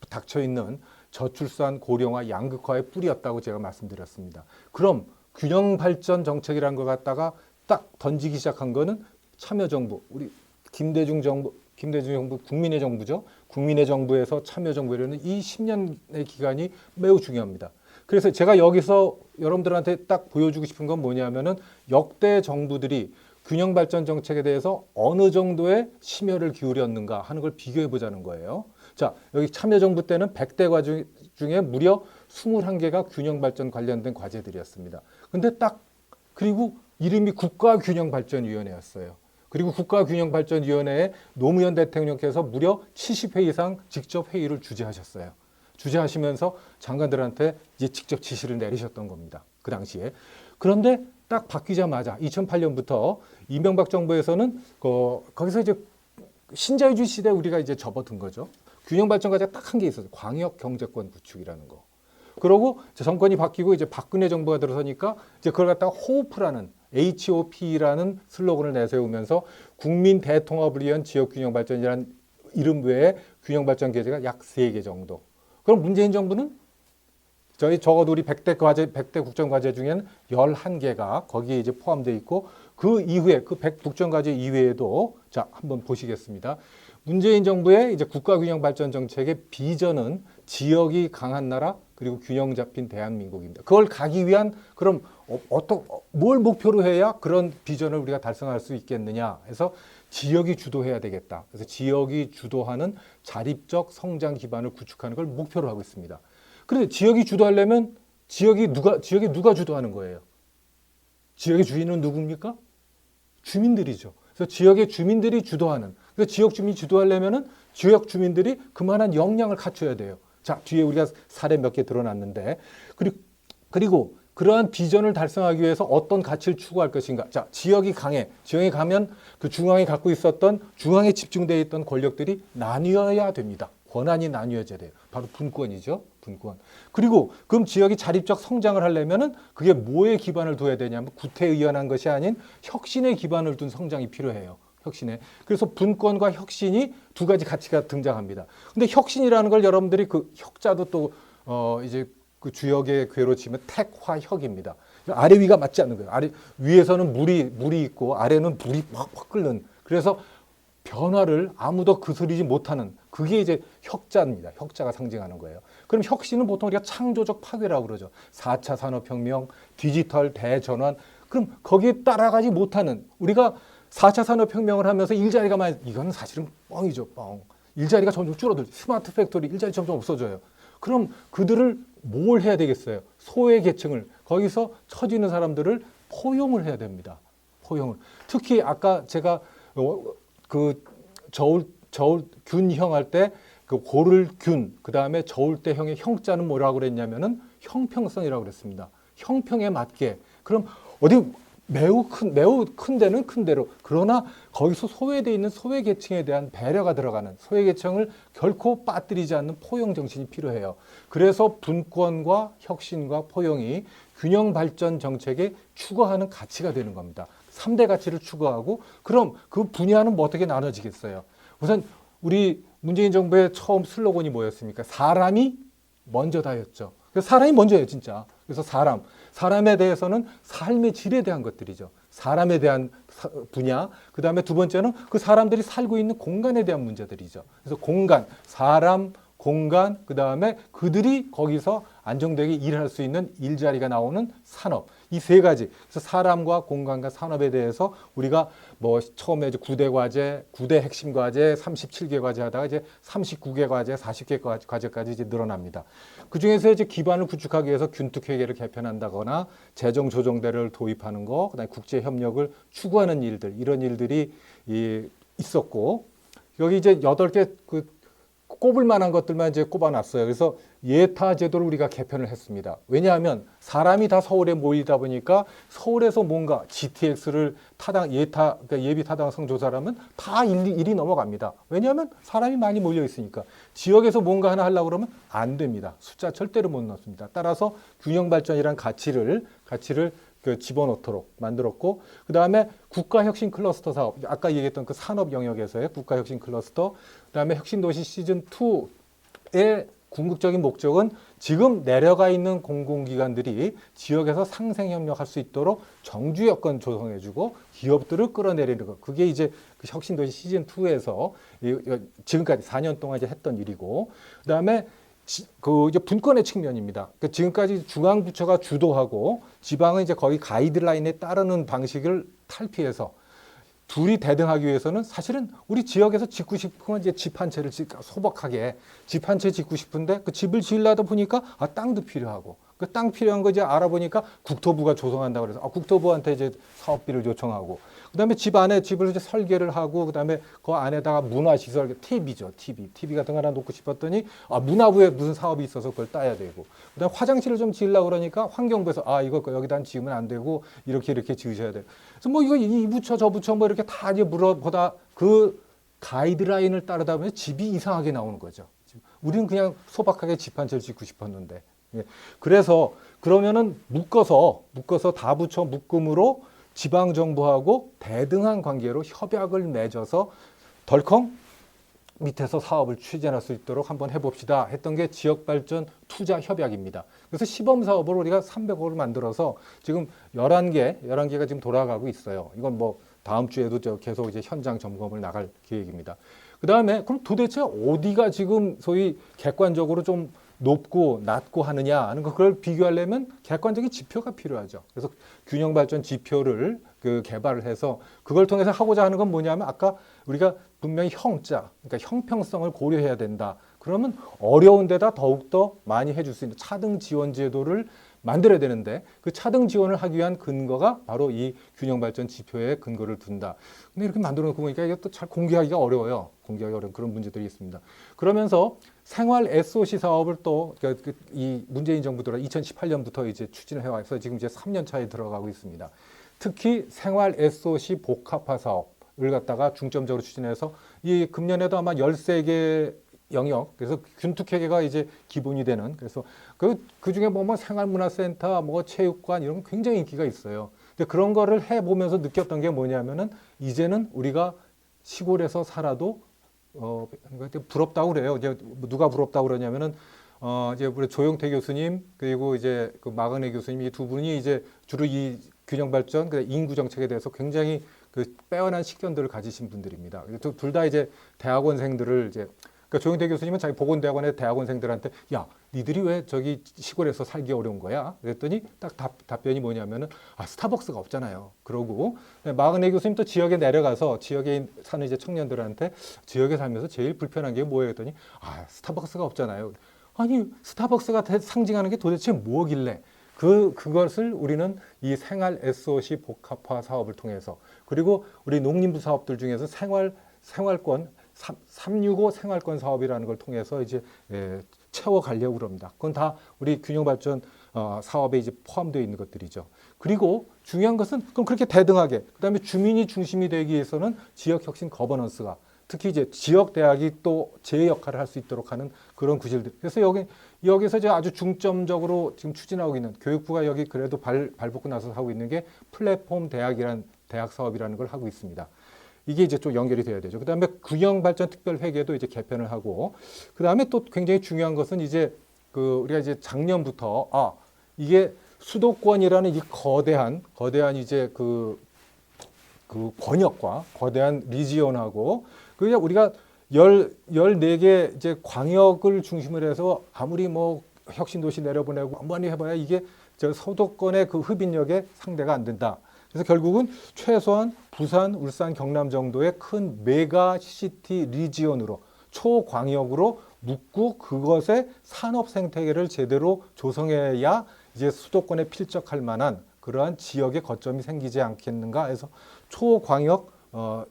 닥쳐 있는 저출산, 고령화, 양극화의 뿌리였다고 제가 말씀드렸습니다. 그럼 균형 발전 정책이라는 걸 갖다가 딱 던지기 시작한 거는 참여정부, 우리 김대중 정부 국민의 정부죠. 국민의 정부에서 참여정부라는 이 10년의 기간이 매우 중요합니다. 그래서 제가 여기서 여러분들한테 딱 보여주고 싶은 건 뭐냐면은 역대 정부들이 균형 발전 정책에 대해서 어느 정도의 심혈을 기울였는가 하는 걸 비교해 보자는 거예요. 자, 여기 참여정부 때는 100대 과제 중에 무려 21개가 균형 발전 관련된 과제들이었습니다. 근데 딱 그리고 이름이 국가균형발전위원회였어요. 그리고 국가균형발전위원회에 노무현 대통령께서 무려 70회 이상 직접 회의를 주재하셨어요. 주재하시면서 장관들한테 이제 직접 지시를 내리셨던 겁니다. 그 당시에. 그런데 딱 바뀌자마자 2008년부터 이명박 정부에서는 거기서 이제 신자유주의 시대에 우리가 이제 접어든 거죠. 균형발전 과제가 딱 한 게 있었어요. 광역경제권 구축이라는 거. 그러고 정권이 바뀌고 이제 박근혜 정부가 들어서니까 이제 그걸 갖다가 호프라는 HOP라는 슬로건을 내세우면서 국민 대통합을 위한 지역균형발전이라는 이름 외에 균형발전 계제가 약 3개 정도. 그럼 문재인 정부는 적어도 우리 100대 국정과제 중에는 11개가 거기에 이제 포함되어 있고 그 이후에 그 100 국정과제 이외에도 자, 한번 보시겠습니다. 문재인 정부의 이제 국가균형발전 정책의 비전은 지역이 강한 나라 그리고 균형 잡힌 대한민국입니다. 그걸 가기 위한 그럼 뭘 목표로 해야 그런 비전을 우리가 달성할 수 있겠느냐 해서 지역이 주도해야 되겠다. 그래서 지역이 주도하는 자립적 성장 기반을 구축하는 걸 목표로 하고 있습니다. 그런데 지역이 주도하려면 지역이 누가 주도하는 거예요? 지역의 주인은 누굽니까? 주민들이죠. 그래서 지역의 주민들이 주도하는. 그래서 지역 주민이 주도하려면은 지역 주민들이 그만한 역량을 갖춰야 돼요. 자, 뒤에 우리가 사례 몇 개 드러났는데 그리고 그러한 비전을 달성하기 위해서 어떤 가치를 추구할 것인가. 자, 지역이 강해. 지역에 가면 그 중앙에 갖고 있었던 중앙에 집중되어 있던 권력들이 나뉘어야 됩니다. 권한이 나뉘어져야 돼요. 바로 분권이죠. 분권. 그리고 그럼 지역이 자립적 성장을 하려면은 그게 뭐에 기반을 둬야 되냐면 구태의연한 것이 아닌 혁신의 기반을 둔 성장이 필요해요. 혁신에. 그래서 분권과 혁신이 두 가지 가치가 등장합니다. 근데 혁신이라는 걸 여러분들이 그 혁자도 또 이제 그 주역의 궤로 치면 택화혁입니다. 아래 위가 맞지 않는 거예요. 아래 위에서는 물이 있고 아래는 물이 팍팍 끓는. 그래서 변화를 아무도 거스르지 못하는 그게 이제 혁자입니다. 혁자가 상징하는 거예요. 그럼 혁신은 보통 우리가 창조적 파괴라고 그러죠. 4차 산업혁명, 디지털 대전환. 그럼 거기에 따라가지 못하는 우리가 4차 산업혁명을 하면서 일자리가 많이 이건 사실은 뻥이죠. 뻥. 일자리가 점점 줄어들죠. 스마트 팩토리 일자리 점점 없어져요. 그럼 그들을 뭘 해야 되겠어요? 소외 계층을 거기서 처지는 사람들을 포용을 해야 됩니다. 포용을. 특히 아까 제가 그 저울 균형 할 때 그 고를 균, 그 다음에 저울 때 형의 형자는 뭐라고 그랬냐면은 형평성이라고 그랬습니다. 형평에 맞게. 그럼 어디 매우 큰 데는 큰 대로. 그러나 거기서 소외되어 있는 소외계층에 대한 배려가 들어가는, 소외계층을 결코 빠뜨리지 않는 포용 정신이 필요해요. 그래서 분권과 혁신과 포용이 균형 발전 정책에 추구하는 가치가 되는 겁니다. 3대 가치를 추구하고, 그럼 그 분야는 뭐 어떻게 나눠지겠어요? 우선 우리 문재인 정부의 처음 슬로건이 뭐였습니까? 사람이 먼저다였죠. 그래서 사람이 먼저예요, 진짜. 그래서 사람에 대해서는 삶의 질에 대한 것들이죠. 사람에 대한 분야. 그 다음에 두 번째는 그 사람들이 살고 있는 공간에 대한 문제들이죠. 그래서 공간, 사람, 공간, 그 다음에 그들이 거기서 안정되게 일할 수 있는 일자리가 나오는 산업. 이 세 가지. 그래서 사람과 공간과 산업에 대해서 우리가 뭐 처음에 이제 9대 과제, 9대 핵심 과제, 37개 과제 하다가 이제 39개 과제, 40개 과제까지 이제 늘어납니다. 그 중에서 이제 기반을 구축하기 위해서 균특회계를 개편한다거나 재정 조정대를 도입하는 거, 그다음에 국제 협력을 추구하는 일들, 이런 일들이 있었고, 여기 이제 8개 꼽을 만한 것들만 이제 꼽아놨어요. 그래서 예타 제도를 우리가 개편을 했습니다. 왜냐하면 사람이 다 서울에 모이다 보니까 서울에서 뭔가 GTX를 그러니까 예비 타당성 조사라면 다 일이 넘어갑니다. 왜냐하면 사람이 많이 몰려 있으니까. 지역에서 뭔가 하나 하려고 그러면 안 됩니다. 숫자 절대로 못 넣습니다. 따라서 균형 발전이란 가치를 집어넣도록 만들었고, 그 다음에 국가혁신 클러스터 사업, 아까 얘기했던 그 산업 영역에서의 국가혁신 클러스터, 그 다음에 혁신도시 시즌2의 궁극적인 목적은 지금 내려가 있는 공공기관들이 지역에서 상생협력할 수 있도록 정주 여건 조성해주고 기업들을 끌어내리는 것. 그게 이제 그 혁신도시 시즌2에서 지금까지 4년 동안 이제 했던 일이고, 그 다음에 이제 분권의 측면입니다. 그러니까 지금까지 중앙부처가 주도하고 지방은 이제 거의 가이드라인에 따르는 방식을 탈피해서 둘이 대등하기 위해서는 사실은 우리 지역에서 짓고 싶은 건 이제 집 한 채를 소박하게 집 한 채 짓고 싶은데 그 집을 지으려다 보니까 땅도 필요하고 그 땅 필요한 거 이제 알아보니까 국토부가 조성한다고 그래서 국토부한테 이제 사업비를 요청하고 그다음에 집 안에 집을 이제 설계를 하고 그다음에 그 안에다가 문화시설 TV 같은 거 하나 놓고 싶었더니 문화부에 무슨 사업이 있어서 그걸 따야 되고 그다음에 화장실을 좀 지으려고 그러니까 환경부에서 이거 여기다 지으면 안 되고 이렇게 지으셔야 돼. 그래서 뭐 이거 이 부처 저 부처 뭐 이렇게 다 이제 물어보다 그 가이드라인을 따르다 보면 집이 이상하게 나오는 거죠. 우리는 그냥 소박하게 집 한 채를 짓고 싶었는데. 그래서 그러면은 묶어서 다부처 묶음으로 지방정부하고 대등한 관계로 협약을 맺어서 덜컹 밑에서 사업을 추진할 수 있도록 한번 해봅시다 했던 게 지역발전 투자 협약입니다. 그래서 시범사업으로 우리가 300억을 만들어서 지금 11개가 지금 돌아가고 있어요. 이건 뭐 다음 주에도 계속 이제 현장 점검을 나갈 계획입니다. 그 다음에 그럼 도대체 어디가 지금 소위 객관적으로 좀 높고 낮고 하느냐 하는 거 그걸 비교하려면 객관적인 지표가 필요하죠. 그래서 균형 발전 지표를 개발을 해서 그걸 통해서 하고자 하는 건 뭐냐면 아까 우리가 분명히 그러니까 형평성을 고려해야 된다. 그러면 어려운 데다 더욱더 많이 해줄 수 있는 차등 지원 제도를 만들어야 되는데 그 차등 지원을 하기 위한 근거가 바로 이 균형 발전 지표에 근거를 둔다. 근데 이렇게 만들어 놓고 보니까 이게 또 잘 공개하기가 어려워요. 공개하기 어려운 그런 문제들이 있습니다. 그러면서 생활 SOC 사업을 또 이 문재인 정부 들어 2018년부터 이제 추진을 해와서 지금 이제 3년 차에 들어가고 있습니다. 특히 생활 SOC 복합화 사업을 갖다가 중점적으로 추진해서 이 금년에도 아마 13개 영역, 그래서 균특회계가 이제 기본이 되는, 그래서 그 중에 뭐 생활문화센터, 뭐 체육관 이런 건 굉장히 인기가 있어요. 근데 그런 거를 해보면서 느꼈던 게 뭐냐면은 이제는 우리가 시골에서 살아도 부럽다고 그래요. 이제 누가 부럽다고 그러냐면은 이제 우리 조용태 교수님 그리고 이제 그 마근혜 교수님 이 두 분이 이제 주로 이 균형 발전, 인구 정책에 대해서 굉장히 빼어난 식견들을 가지신 분들입니다. 둘 다 이제 대학원생들을 이제 그러니까 조영태 교수님은 자기 보건대학원의 대학원생들한테 야, 니들이 왜 저기 시골에서 살기 어려운 거야? 그랬더니 딱 답변이 뭐냐면은 스타벅스가 없잖아요. 그러고 마근혜 교수님 또 지역에 내려가서 지역에 사는 이제 청년들한테 지역에 살면서 제일 불편한 게 뭐예요? 했더니 스타벅스가 없잖아요. 아니 스타벅스가 상징하는 게 도대체 뭐길래? 그것을 우리는 이 생활 SOC 복합화 사업을 통해서 그리고 우리 농림부 사업들 중에서 생활 생활권 365 생활권 사업이라는 걸 통해서 이제 채워가려고 그럽니다. 그건 다 우리 균형발전 사업에 이제 포함되어 있는 것들이죠. 그리고 중요한 것은 그럼 그렇게 대등하게 그다음에 주민이 중심이 되기 위해서는 지역혁신 거버넌스가 특히 이제 지역 대학이 또 제 역할을 할 수 있도록 하는 그런 구실들. 그래서 여기서 이제 아주 중점적으로 지금 추진하고 있는 교육부가 여기 그래도 발벗고 나서 하고 있는 게 플랫폼 대학이란 대학 사업이라는 걸 하고 있습니다. 이게 이제 좀 연결이 돼야 되죠. 그다음에 균형발전특별회계도 이제 개편을 하고, 그다음에 또 굉장히 중요한 것은 이제 우리가 이제 작년부터 이게 수도권이라는 이 거대한 이제 그 권역과 거대한 리지온하고 그냥 우리가 14개 이제 광역을 중심으로 해서 아무리 뭐 혁신도시 내려보내고 많이 해봐야 이게 저 서도권의 그 흡인력에 상대가 안 된다. 그래서 결국은 최소한 부산, 울산, 경남 정도의 큰 메가시티 리지온으로 초광역으로 묶고 그것의 산업 생태계를 제대로 조성해야 이제 수도권에 필적할 만한 그러한 지역의 거점이 생기지 않겠는가 해서 초광역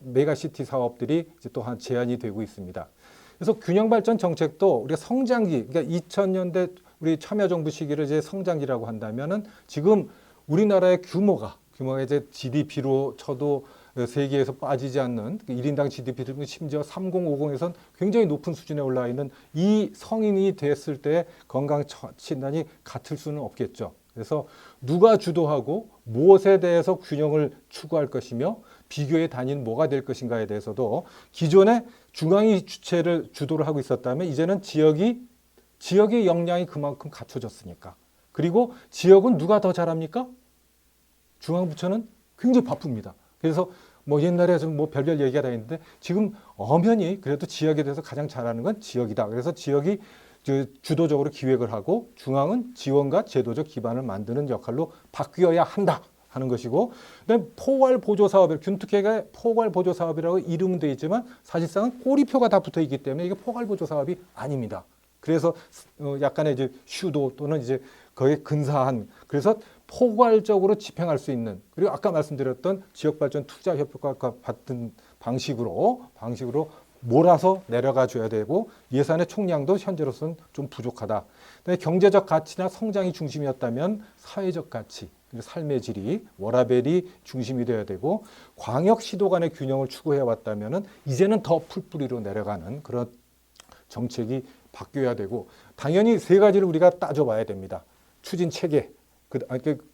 메가시티 사업들이 이제 또한 제안이 되고 있습니다. 그래서 균형발전 정책도 우리가 성장기, 그러니까 2000년대 우리 참여정부 시기를 이제 성장기라고 한다면은 지금 우리나라의 규모가 이제 GDP로 쳐도 세계에서 빠지지 않는 1인당 GDP를 심지어 3050에선 굉장히 높은 수준에 올라 있는 이 성인이 됐을 때 건강 진단이 같을 수는 없겠죠. 그래서 누가 주도하고 무엇에 대해서 균형을 추구할 것이며 비교의 단위는 뭐가 될 것인가에 대해서도 기존에 중앙이 주도를 하고 있었다면 이제는 지역의 역량이 그만큼 갖춰졌으니까. 그리고 지역은 누가 더 잘합니까? 중앙부처는 굉장히 바쁩니다. 그래서 뭐 옛날에 좀 뭐 별별 얘기가 다 있는데 지금 엄연히 그래도 지역에 대해서 가장 잘하는 건 지역이다. 그래서 지역이 주도적으로 기획을 하고 중앙은 지원과 제도적 기반을 만드는 역할로 바뀌어야 한다 하는 것이고, 그다음에 포괄보조사업, 균특회가 포괄보조사업이라고 이름은 되어 있지만 사실상은 꼬리표가 다 붙어 있기 때문에 이게 포괄보조사업이 아닙니다. 그래서 약간의 이제 슈도 또는 이제 거의 근사한, 그래서 포괄적으로 집행할 수 있는, 그리고 아까 말씀드렸던 지역발전 투자협력과 같은 방식으로 몰아서 내려가 줘야 되고 예산의 총량도 현재로서는 좀 부족하다. 그다음에 경제적 가치나 성장이 중심이었다면 사회적 가치, 삶의 질이 워라밸이 중심이 되어야 되고 광역 시도 간의 균형을 추구해 왔다면은 이제는 더 풀뿌리로 내려가는 그런 정책이 바뀌어야 되고, 당연히 세 가지를 우리가 따져봐야 됩니다. 추진 체계,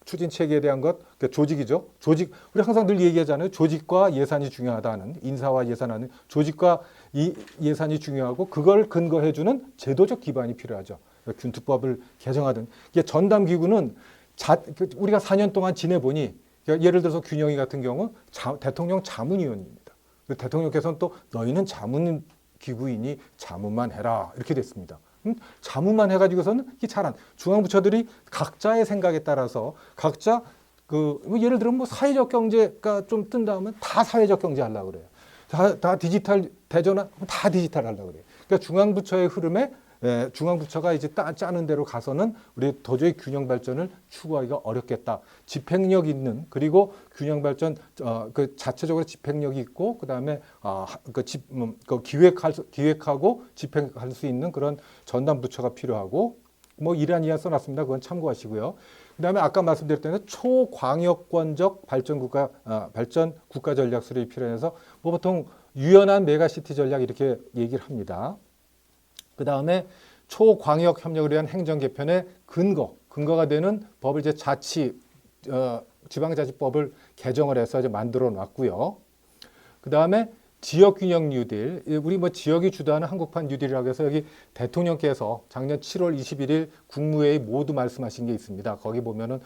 추진 체계에 대한 것, 조직이죠. 조직, 우리 항상 늘 얘기하잖아요. 조직과 예산이 중요하다는, 인사와 예산하는 조직과 이 예산이 중요하고 그걸 근거해주는 제도적 기반이 필요하죠. 균특법을 개정하든. 이게 전담기구는 우리가 4년 동안 지내보니, 예를 들어서 균형위 같은 경우 대통령 자문위원입니다. 대통령께서는 또 너희는 자문기구이니 자문만 해라 이렇게 됐습니다. 자문만 해가지고서는 이게 잘한 중앙부처들이 각자의 생각에 따라서 각자 뭐 예를 들면 뭐 사회적 경제가 좀 뜬다면 다 사회적 경제 하려고 그래요. 다 디지털 대전화 다 디지털 하려고 그래요. 그러니까 중앙부처의 흐름에 중앙부처가 이제 짜는 대로 가서는 우리 도저히 균형 발전을 추구하기가 어렵겠다. 집행력 있는, 그리고 균형 발전 그 자체적으로 집행력이 있고 그다음에 기획하고 집행할 수 있는 그런 전담 부처가 필요하고, 뭐 이란이야 써놨습니다. 그건 참고하시고요. 그다음에 아까 말씀드렸던 초광역권적 발전 국가 전략 수립이 필요해서 뭐 보통 유연한 메가시티 전략 이렇게 얘기를 합니다. 그 다음에 초광역 협력을 위한 행정 개편의 근거가 되는 법을 이제 지방자치법을 개정을 해서 이제 만들어 놨고요. 그 다음에 지역균형 뉴딜, 우리 뭐 지역이 주도하는 한국판 뉴딜이라고 해서 여기 대통령께서 작년 7월 21일 국무회의 모두 말씀하신 게 있습니다. 거기 보면은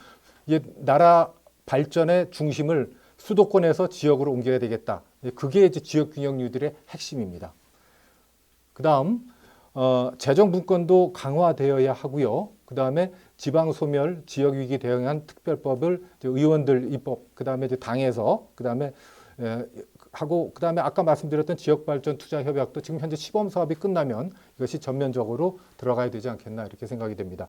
이게 나라 발전의 중심을 수도권에서 지역으로 옮겨야 되겠다. 그게 이제 지역균형 뉴딜의 핵심입니다. 그 다음 재정 분권도 강화되어야 하고요. 그 다음에 지방소멸, 지역위기 대응한 특별법을 의원들 입법, 그 다음에 이제 당에서, 그 다음에 하고, 그 다음에 아까 말씀드렸던 지역발전 투자협약도 지금 현재 시범 사업이 끝나면 이것이 전면적으로 들어가야 되지 않겠나 이렇게 생각이 됩니다.